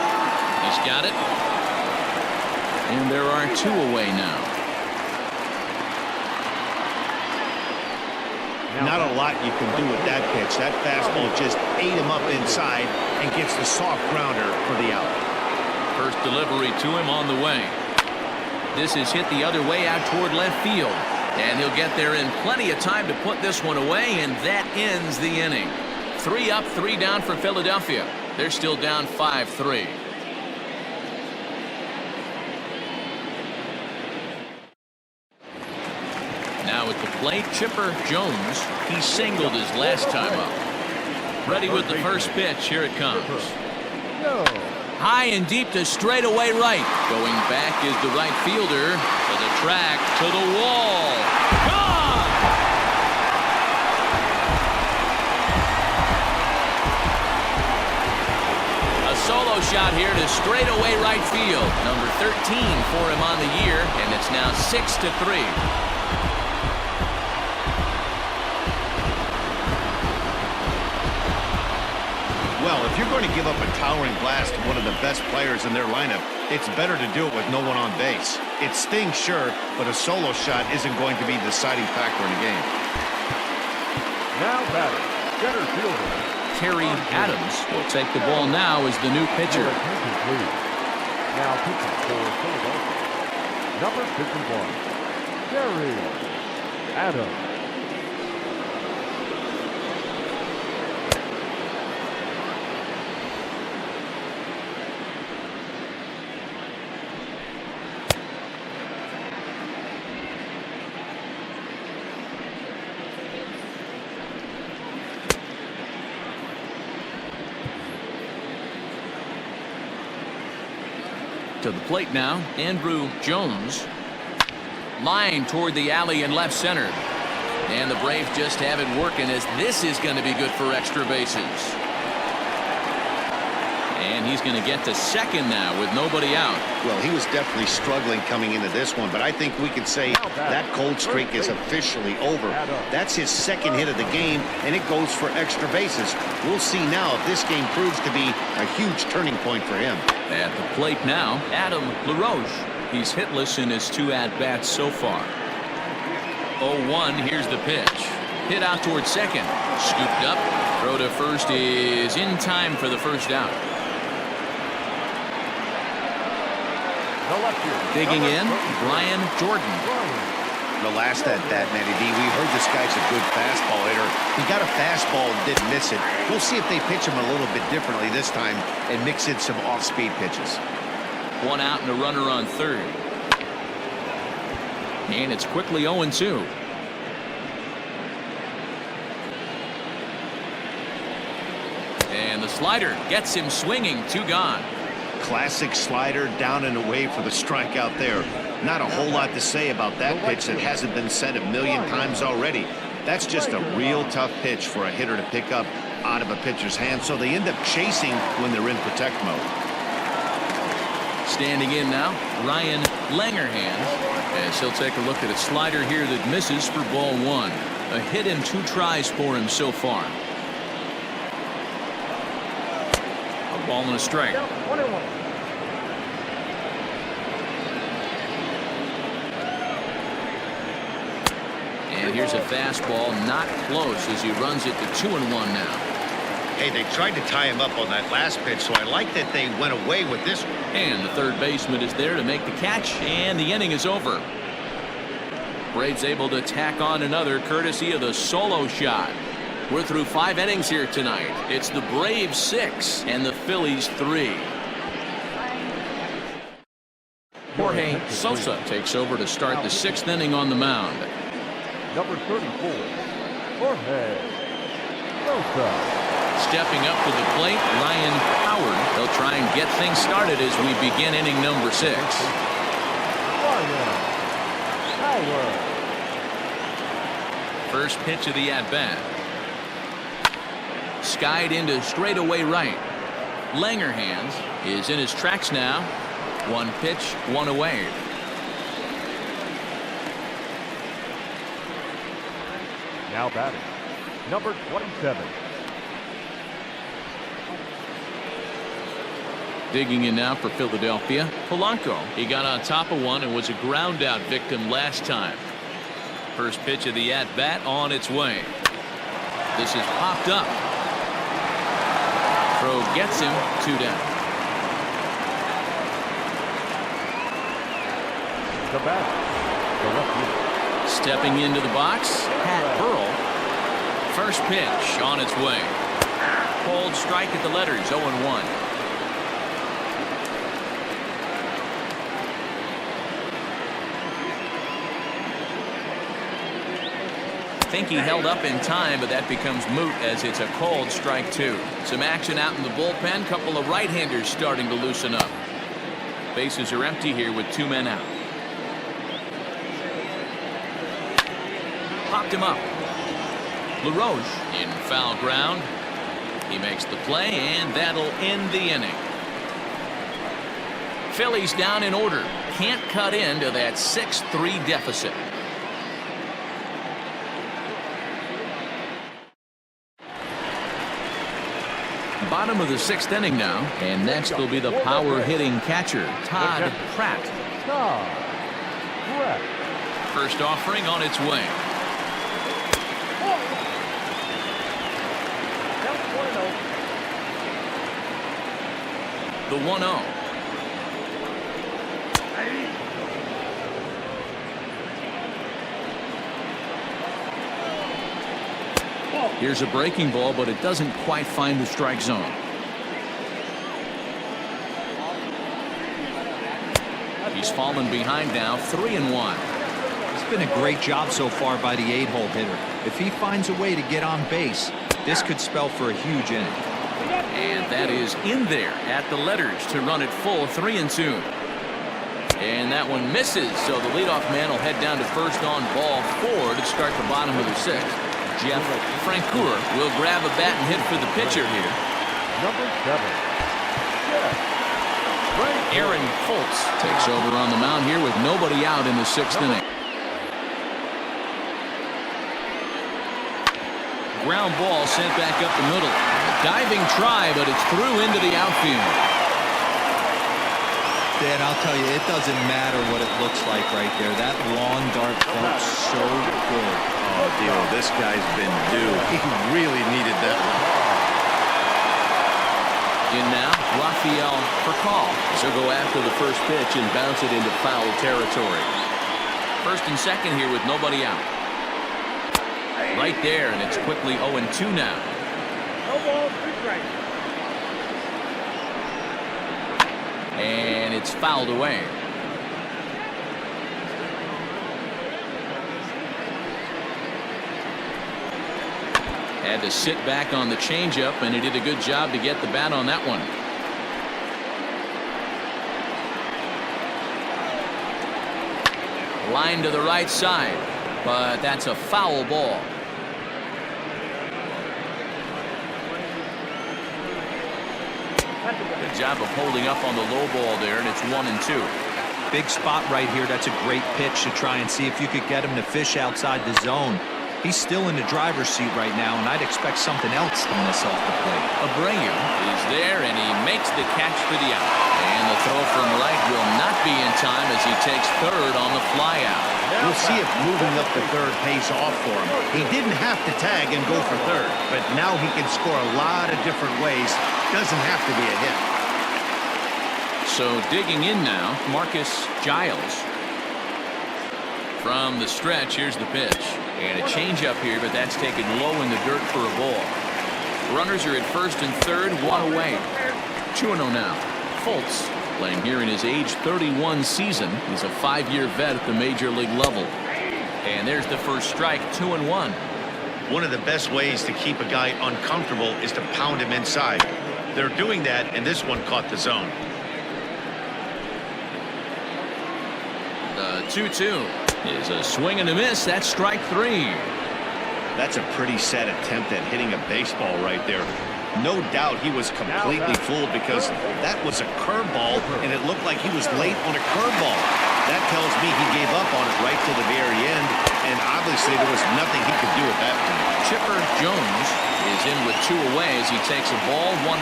He's got it. And there are 2 away now. Not a lot you can do with that pitch. That fastball just ate him up inside and gets the soft grounder for the out. First delivery to him on the way. This is hit the other way out toward left field. And he'll get there in plenty of time to put this one away, and that ends the inning. 3 up, 3 down for Philadelphia. They're still down 5-3. plate, Chipper Jones. He singled his last time up. Ready with the first pitch. Here it comes. No. High and deep to straightaway right. Going back is the right fielder. To the track, to the wall. Gone! A solo shot here to straightaway right field. Number 13 for him on the year, and it's now 6-3. Well, if you're going to give up a towering blast to one of the best players in their lineup, it's better to do it with no one on base. It stings, sure, but a solo shot isn't going to be the deciding factor in the game. Now batting, center fielder. Terry Adams will take the ball now as the new pitcher. Now pitching for Philadelphia. Number 51, Terry Adams. To the plate now, Andrew Jones. Line toward the alley in left center. And the Braves just have it working, as this is going to be good for extra bases. And he's going to get to second now with nobody out. Well, he was definitely struggling coming into this one, but I think we could say that cold streak is officially over. That's his second hit of the game, and it goes for extra bases. We'll see now if this game proves to be a huge turning point for him. At the plate now, Adam LaRoche. He's hitless in his 2 at-bats so far. 0-1, here's the pitch. Hit out towards second. Scooped up. Throw to first is in time for the first out. Digging in, Brian Jordan. The last at-bat, Matty D, we heard this guy's a good fastball hitter. He got a fastball and didn't miss it. We'll see if they pitch him a little bit differently this time and mix in some off-speed pitches. 1 out and a runner on third. And it's quickly 0-2. And the slider gets him swinging. 2 gone. Classic slider down and away for the strikeout there. Not a whole lot to say about that pitch that hasn't been said a million times already. That's just a real tough pitch for a hitter to pick up out of a pitcher's hand, so they end up chasing when they're in protect mode. Standing in now, Ryan Langerhans, as he'll take a look at a slider here that misses for ball 1. A hit in 2 tries for him so far. A ball and a strike. And here's a fastball, not close, as he runs it to 2-1 now. Hey, they tried to tie him up on that last pitch, so I like that they went away with this one. And the third baseman is there to make the catch, and the inning is over. Braves able to tack on another courtesy of the solo shot. We're through 5 innings here tonight. It's the Braves 6 and the Phillies 3. Jorge Sosa takes over to start the 6th inning on the mound. Number 34, Jorge Sosa. Stepping up to the plate, Ryan Howard. They'll try and get things started as we begin inning number 6. Ryan Howard. First pitch of the at-bat. Skied into straightaway right. Langerhans is in his tracks now. 1 pitch, 1 away. Now batting, number 27. Digging in now for Philadelphia, Polanco. He got on top of one and was a ground out victim last time. First pitch of the at-bat on its way. This is popped up. Throw gets him, 2 down. The batter, the left fielder. Stepping into the box, Pat Burrell. First pitch on its way. Cold strike at the letters, 0-1. think he held up in time, but that becomes moot as it's a called strike 2. Some action out in the bullpen. Couple of right-handers starting to loosen up. Bases are empty here with 2 men out. Popped him up. LaRoche in foul ground. He makes the play, and that'll end the inning. Phillies down in order. Can't cut into that 6-3 deficit. Bottom of the 6th inning now, and next will be the power hitting catcher, Todd Pratt. First offering on its way. The 1-0. Here's a breaking ball, but it doesn't quite find the strike zone. He's fallen behind now, 3-1. It's been a great job so far by the 8-hole hitter. If he finds a way to get on base, this could spell for a huge inning. And that is in there at the letters to run it full, 3-2. And that one misses, so the leadoff man will head down to first on ball 4 to start the bottom of the 6th. Jeff Francoeur will grab a bat and hit for the pitcher here. Number 7. Aaron Foltz takes over on the mound here with nobody out in the 6th inning. Ground ball sent back up the middle. A diving try, but it's through into the outfield. Dan, I'll tell you, it doesn't matter what it looks like right there. That long dart felt so good. Oh, Dino, this guy's been due. He really needed that one. In now, Rafael Furcal. So go after the first pitch and bounce it into foul territory. First and second here with nobody out. Right there, and it's quickly 0-2 now. No ball, 2 strikes. And it's fouled away. Had to sit back on the changeup, and he did a good job to get the bat on that one. Line to the right side, but that's a foul ball. Good job of holding up on the low ball there, and it's 1-2. Big spot right here. That's a great pitch to try and see if you could get him to fish outside the zone. He's still in the driver's seat right now, and I'd expect something else to miss off the plate. Abreu is there, and he makes the catch for the out. And the throw from right will not be in time as he takes third on the fly out. We'll see if moving up to third pays off for him. He didn't have to tag and go for third, but now he can score a lot of different ways. Doesn't have to be a hit. So digging in now, Marcus Giles. From the stretch, here's the pitch. And a changeup here, but that's taken low in the dirt for a ball. Runners are at first and third, 1 away. 2-0 now. Foltz playing here in his age 31 season. He's a 5-year vet at the major league level. And there's the first strike, 2-1. One of the best ways to keep a guy uncomfortable is to pound him inside. They're doing that, and this one caught the zone. The 2-2 is a swing and a miss. That's strike 3. That's a pretty sad attempt at hitting a baseball right there. No doubt he was completely fooled because that was a curveball, and it looked like he was late on a curveball. That tells me he gave up on it right to the very end, and obviously there was nothing he could do at that point. Chipper Jones is in with 2 away as he takes a ball, 1-0.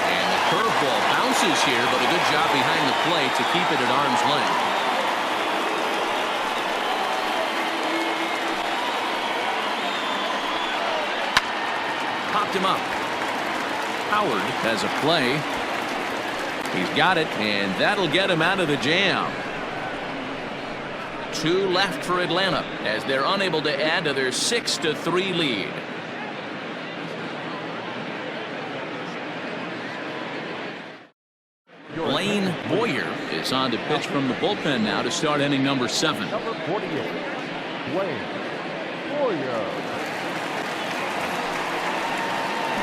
And the curveball bounces here, but a good job behind the plate to keep it at arm's length. Popped him up. Howard has a play. He's got it, and that'll get him out of the jam. 2 left for Atlanta as they're unable to add to their 6-3 lead. Blaine Boyer is on to pitch from the bullpen now to start inning number 7. Number 48. Swing. 4 yards.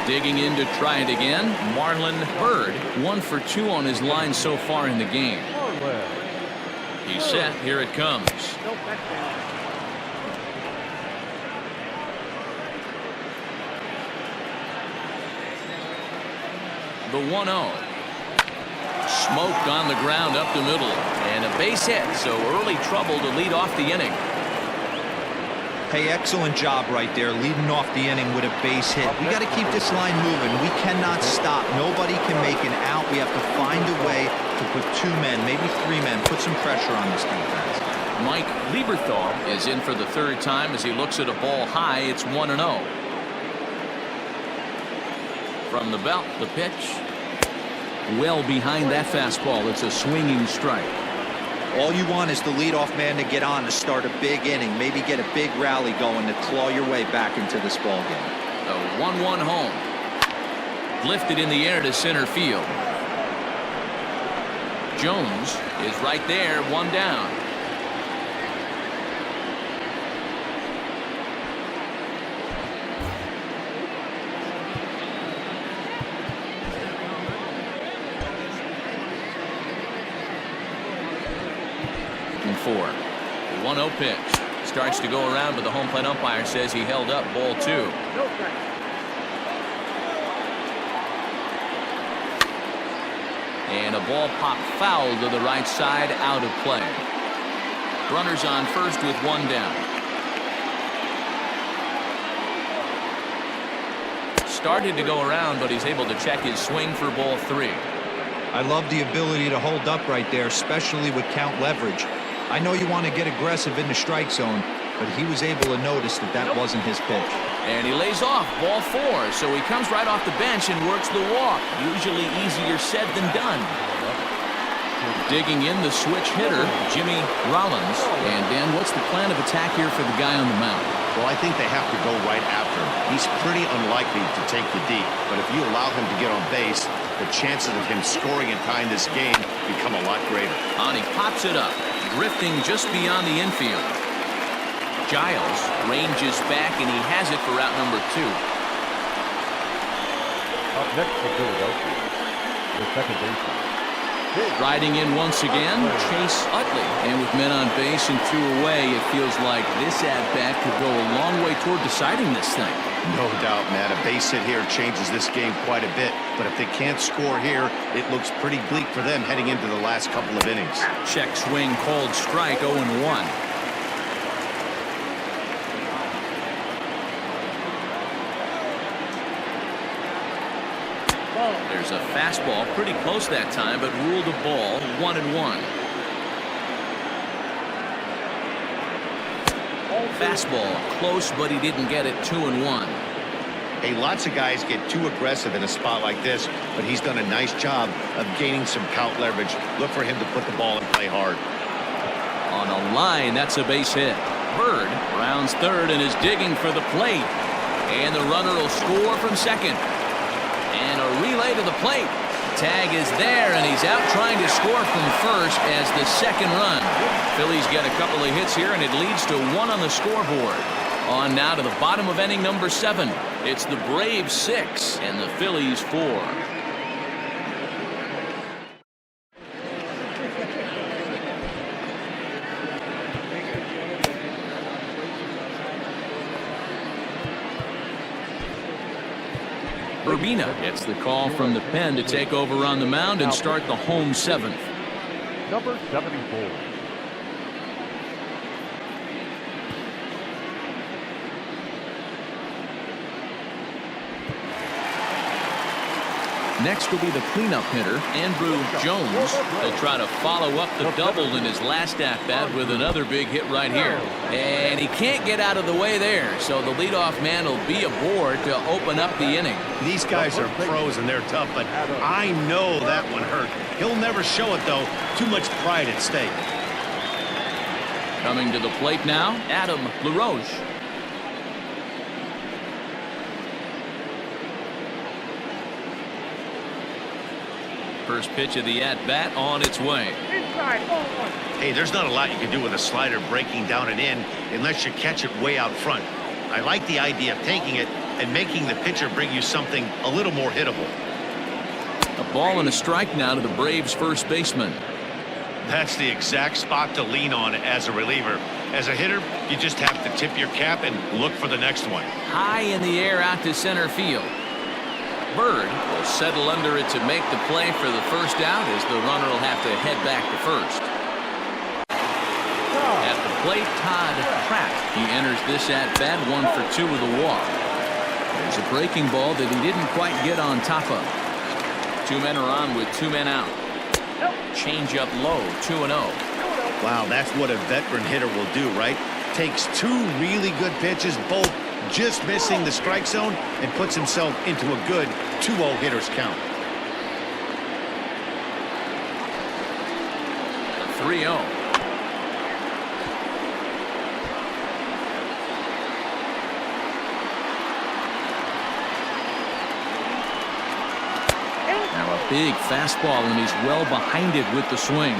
Digging in to try it again, Marlon Byrd, 1 for 2 on his line so far in the game. Marlon. He's set. Here it comes. No back down. The 1-0. Smoked on the ground up the middle. And a base hit, so early trouble to lead off the inning. Hey, excellent job right there, leading off the inning with a base hit. We got to keep this line moving. We cannot stop. Nobody can make an out. We have to find a way to put 2 men, maybe 3 men, put some pressure on this defense. Mike Lieberthal is in for the 3rd time as he looks at a ball high. It's 1-0. From the belt, the pitch. Well behind that fastball. It's a swinging strike. All you want is the leadoff man to get on to start a big inning, maybe get a big rally going to claw your way back into this ball game. The 1-1 home. Lifted in the air to center field. Jones is right there, 1 down. And 4. 1-0 pitch. Starts to go around, but the home plate umpire says he held up ball 2. No strike. And a ball popped foul to the right side, out of play. Runners on first with 1 down. Started to go around, but he's able to check his swing for ball 3. I love the ability to hold up right there, especially with count leverage. I know you want to get aggressive in the strike zone, but he was able to notice that that wasn't his pitch. And he lays off ball 4, so he comes right off the bench and works the walk. Usually easier said than done. Digging in the switch hitter, Jimmy Rollins. And Dan, what's the plan of attack here for the guy on the mound? Well, I think they have to go right after him. He's pretty unlikely to take you deep, but if you allow him to get on base, the chances of him scoring and tying this game become a lot greater. And he pops it up, drifting just beyond the infield. Giles ranges back, and he has it for route number 2. Up next for Philadelphia, the second baseman. Riding in once again, Chase Utley. And with men on base and 2 away, it feels like this at-bat could go a long way toward deciding this thing. No doubt, Matt. A base hit here changes this game quite a bit. But if they can't score here, it looks pretty bleak for them heading into the last couple of innings. Check swing, called strike, 0-1. There's a fastball pretty close that time, but ruled a ball, 1-1. Fastball close, but he didn't get it, 2-1. Hey, lots of guys get too aggressive in a spot like this, but he's done a nice job of gaining some count leverage. Look for him to put the ball and play hard. On a line, that's a base hit. Bird rounds third and is digging for the plate. And the runner will score from second. And a relay to the plate. Tag is there, and he's out trying to score from first as the second run. Phillies get a couple of hits here, and it leads to 1 on the scoreboard. On now to the bottom of inning number 7. It's the Braves 6 and the Phillies 4. Urbina gets the call from the pen to take over on the mound and start the home 7th. Number 74. Next will be the cleanup hitter, Andrew Jones. He'll try to follow up the double in his last at-bat with another big hit right here. And he can't get out of the way there, so the leadoff man will be aboard to open up the inning. These guys are pros and they're tough, but I know that one hurt. He'll never show it, though. Too much pride at stake. Coming to the plate now, Adam LaRoche. First pitch of the at-bat on its way. Inside, ball one. Hey, there's not a lot you can do with a slider breaking down and in unless you catch it way out front. I like the idea of taking it and making the pitcher bring you something a little more hittable. A ball and a strike now to the Braves first baseman. That's the exact spot to lean on as a reliever. As a hitter, you just have to tip your cap and look for the next one. High in the air out to center field. Bird will settle under it to make the play for the first out, as the runner will have to head back to first. At the plate, Todd Pratt. He enters this at-bat 1 for 2 with a walk. There's a breaking ball that he didn't quite get on top of. 2 men are on with 2 men out. Change up low, 2-0. Wow, that's what a veteran hitter will do, right? Takes 2 really good pitches, both just missing the strike zone, and puts himself into a good 2-0 hitter's count. 3-0. Now a big fastball, and he's well behind it with the swing.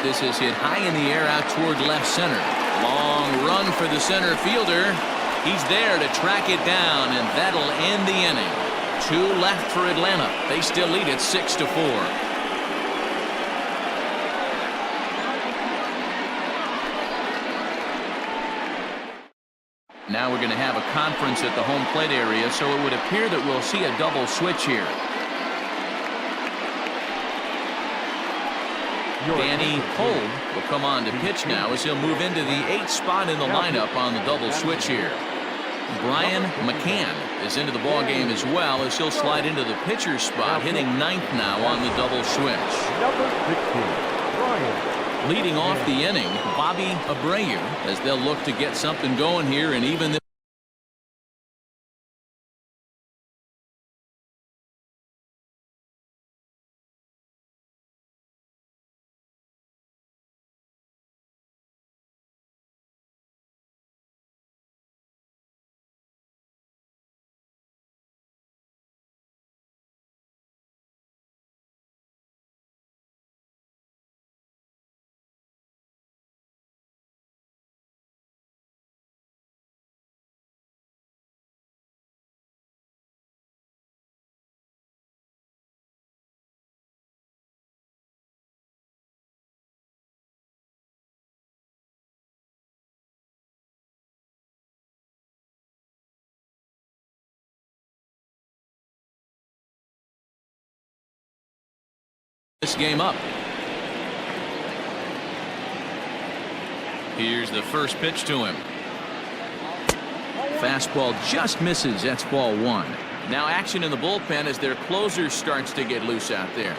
This is hit high in the air out toward left center. Long run for the center fielder. He's there to track it down, and that'll end the inning. 2 left for Atlanta. They still lead it 6-4. Now we're going to have a conference at the home plate area, so it would appear that we'll see a double switch here. Danny Hold will come on to pitch now, as he'll move into the 8th spot in the lineup on the double switch here. Brian McCann is into the ball game as well, as he'll slide into the pitcher's spot, hitting 9th now on the double switch. Number 16, Brian. Leading off the inning, Bobby Abreu, as they'll look to get something going here and even this. This game up. Here's the first pitch to him. Fastball just misses. That's ball 1. Now action in the bullpen as their closer starts to get loose out there.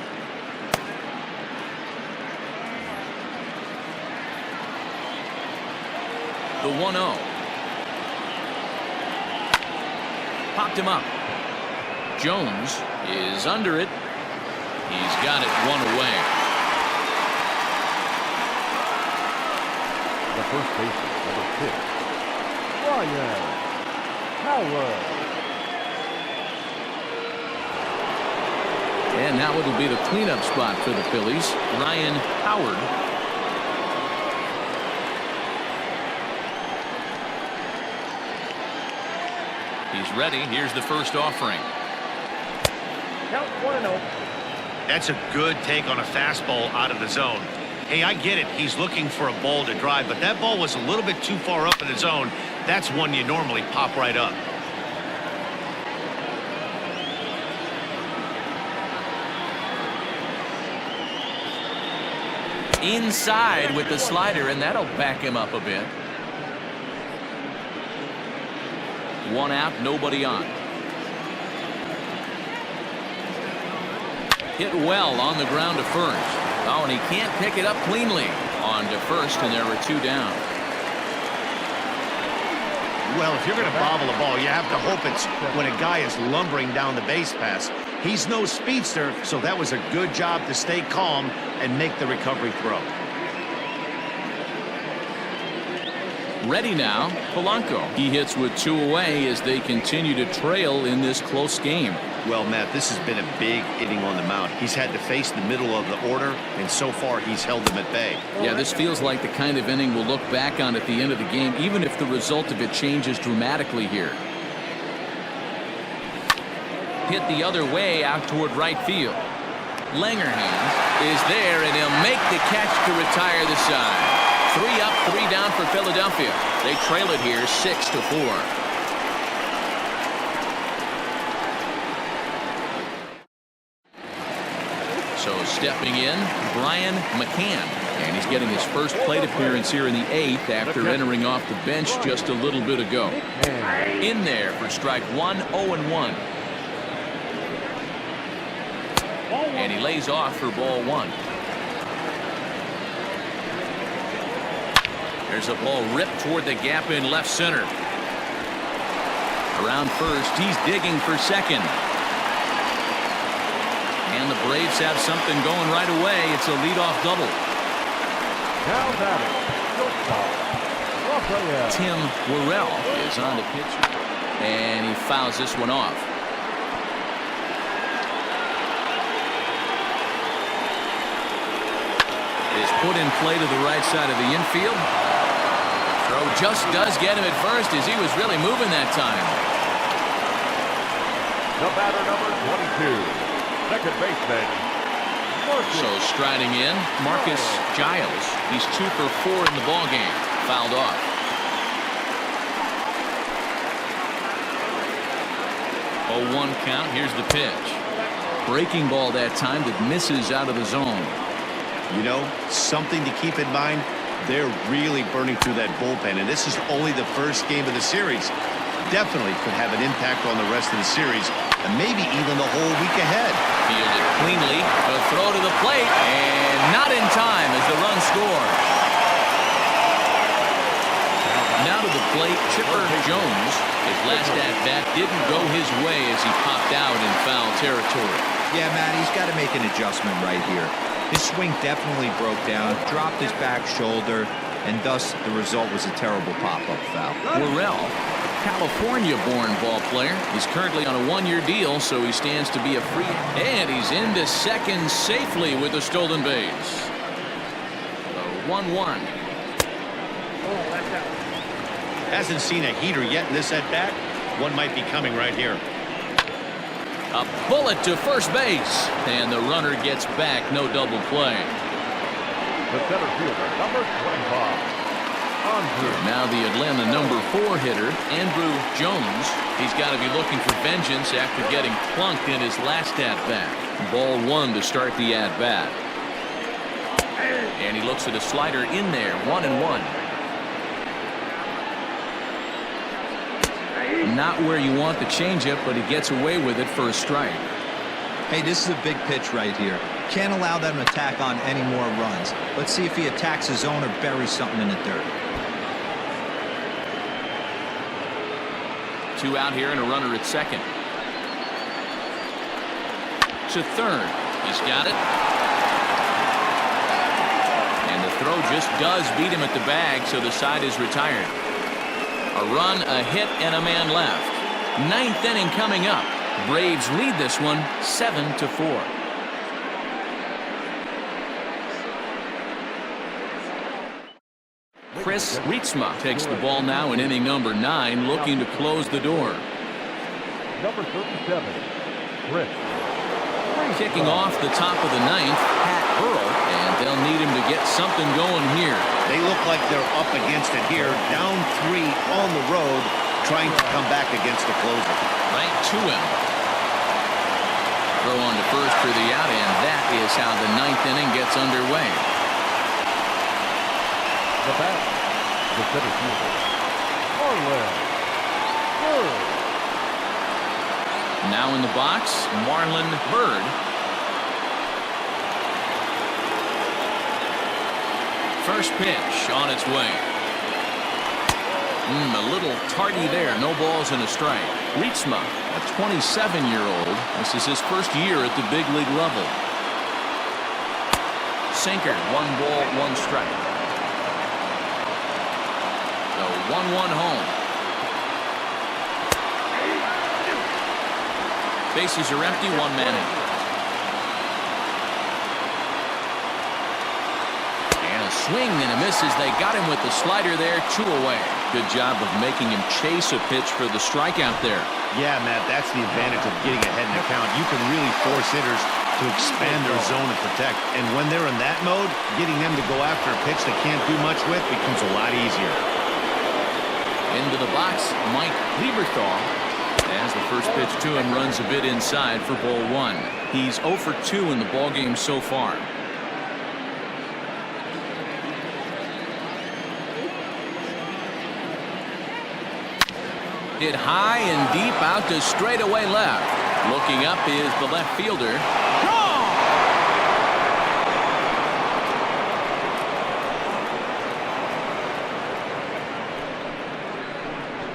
The 1-0. Popped him up. Jones is under it. He's got it 1 away. The first baseman, number 6, Ryan Howard. And now it'll be the cleanup spot for the Phillies. Ryan Howard. He's ready. Here's the first offering. Count 1-0. That's a good take on a fastball out of the zone. Hey, I get it. He's looking for a ball to drive, but that ball was a little bit too far up in the zone. That's one you normally pop right up. Inside with the slider, and that'll back him up a bit. 1 out, nobody on. Hit well on the ground to first. Oh, and he can't pick it up cleanly. On to first, and there were 2 down. Well, if you're going to bobble a ball, you have to hope it's when a guy is lumbering down the base pass. He's no speedster, so that was a good job to stay calm and make the recovery throw. Ready now, Polanco. He hits with 2 away as they continue to trail in this close game. Well, Matt, this has been a big inning on the mound. He's had to face the middle of the order, and so far he's held them at bay. Yeah, this feels like the kind of inning we'll look back on at the end of the game, even if the result of it changes dramatically here. Hit the other way out toward right field. Langerhans is there, and he'll make the catch to retire the side. 3 up, 3 down for Philadelphia. They trail it here 6-4. So stepping in, Brian McCann. And he's getting his first plate appearance here in the 8th after entering off the bench just a little bit ago. In there for strike 1, 0-1. And he lays off for ball 1. There's a ball ripped toward the gap in left center. Around first, he's digging for second. And the Braves have something going right away. It's a leadoff double. Now batting, shortstop, Raphael. Tim Worrell is on the pitch. And he fouls this one off. Is put in play to the right side of the infield. Throw just does get him at first as he was really moving that time. The batter number 22. Second baseman, Marcus. So striding in, Marcus Giles. He's 2 for 4 in the ballgame. Fouled off. Oh, 1 count. Here's the pitch. Breaking ball that time that misses out of the zone. You know, something to keep in mind, they're really burning through that bullpen, and this is only the first game of the series. Definitely could have an impact on the rest of the series, and maybe even the whole week ahead. Fielded cleanly, a throw to the plate, and not in time as the run scores. Now to the plate, Chipper Jones. His last at-bat didn't go his way as he popped out in foul territory. Yeah, Matt, he's got to make an adjustment right here. His swing definitely broke down, dropped his back shoulder, and thus the result was a terrible pop-up foul. Worrell, California-born ball player. He's currently on a 1-year deal, so he stands to be a free. And he's into second safely with a stolen base. 1-1. Hasn't seen a heater yet in this at-bat. One might be coming right here. A bullet to first base, and the runner gets back. No double play. The center fielder, number 25. Now the Atlanta number 4 hitter, Andrew Jones. He's got to be looking for vengeance after getting plunked in his last at-bat. Ball 1 to start the at-bat. And he looks at a slider in there, 1-1. Not where you want the changeup, but he gets away with it for a strike. Hey, this is a big pitch right here. Can't allow them to tack on any more runs. Let's see if he attacks his zone or buries something in the dirt. 2 out here and a runner at second. To third. He's got it. And the throw just does beat him at the bag, so the side is retired. A run, a hit, and a man left. 9th inning coming up. Braves lead this one 7-4. Chris Rietsma takes the ball now in inning number 9, looking to close the door. Number 37, Chris. Kicking off the top of the 9th, Pat Burrell, and they'll need him to get something going here. They look like they're up against it here, down 3 on the road, trying to come back against the closer. Right to him. Throw on to first for the out, and that is how the 9th inning gets underway. The bat, the center fielder, Marlon Bird. Now in the box, Marlon Bird. First pitch on its way. A little tardy there. No balls and a strike. Rietsma, a 27-year-old. This is his first year at the big league level. Sinker, 1 ball, 1 strike. The 1-1 home. Bases are empty, 1 man in. And a swing and a miss as they got him with the slider there, 2 away. Good job of making him chase a pitch for the strikeout there. Yeah, Matt, that's the advantage of getting ahead in the count. You can really force hitters to expand their zone and protect. And when they're in that mode, getting them to go after a pitch they can't do much with becomes a lot easier. Into the box, Mike Lieberthal. As the first pitch to him runs a bit inside for ball 1. He's 0 for 2 in the ballgame so far. Hit high and deep out to straightaway left. Looking up is the left fielder.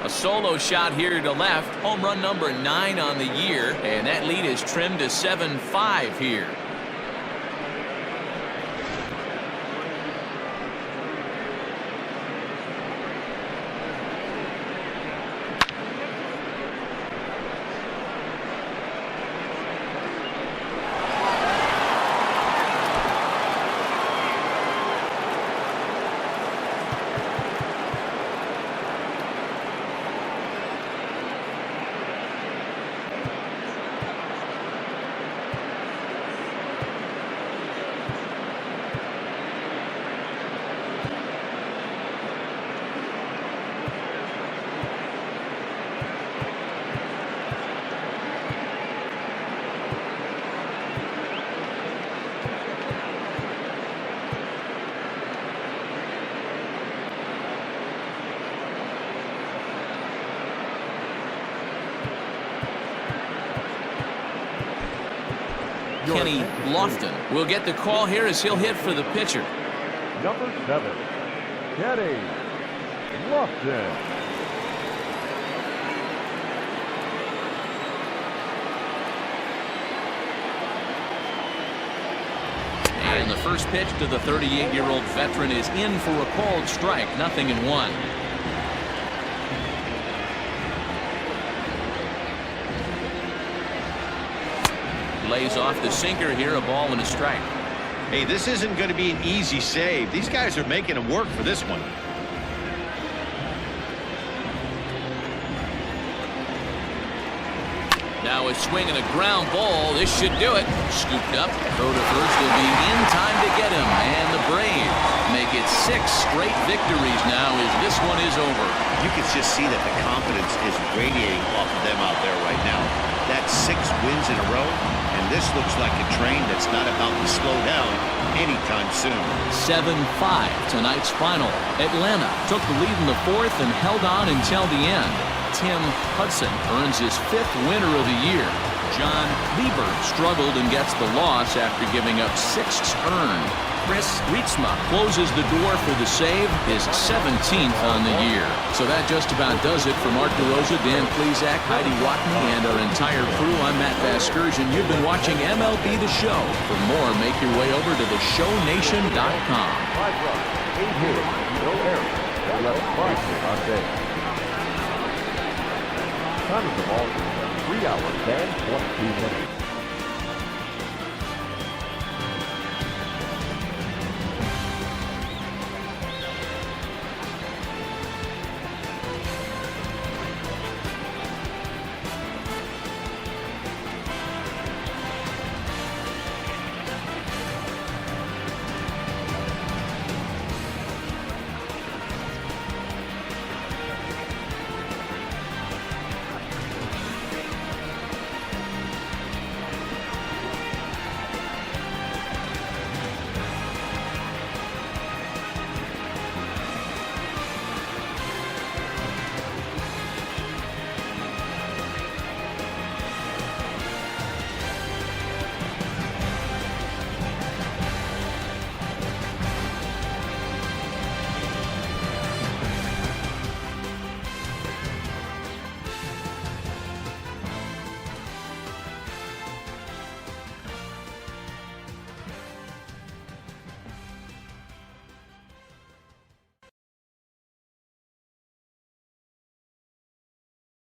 A solo shot here to left. Home run number 9 on the year. And that lead is trimmed to 7-5 here. Kenny Lofton will get the call here as he'll hit for the pitcher. Number 7, Kenny Lofton. And the first pitch to the 38-year-old veteran is in for a called strike, 0-1. Lays off the sinker here, a ball and a strike. Hey, this isn't going to be an easy save. These guys are making him work for this one. Now a swing and a ground ball. This should do it. Scooped up. Throw to first will be in time to get him. And the Braves make it 6 straight victories now as this one is over. You can just see that the confidence is radiating off of them out there right now. That's 6 wins in a row, and this looks like a train that's not about to slow down anytime soon. 7-5 tonight's final. Atlanta took the lead in the 4th and held on until the end. Tim Hudson earns his 5th winner of the year. Jon Lieber struggled and gets the loss after giving up 6 earned. Chris Rietsma closes the door for the save, his 17th on the year. So that just about does it for Mark DeRosa, Dan Plesac, Heidi Watney, and our entire crew. I'm Matt Vasgersian. You've been watching MLB The Show. For more, make your way over to theshownation.com. 5 runs, 8 hits, no errors, and left 5 on base. Time of the ball, 3 hours and 22 minutes.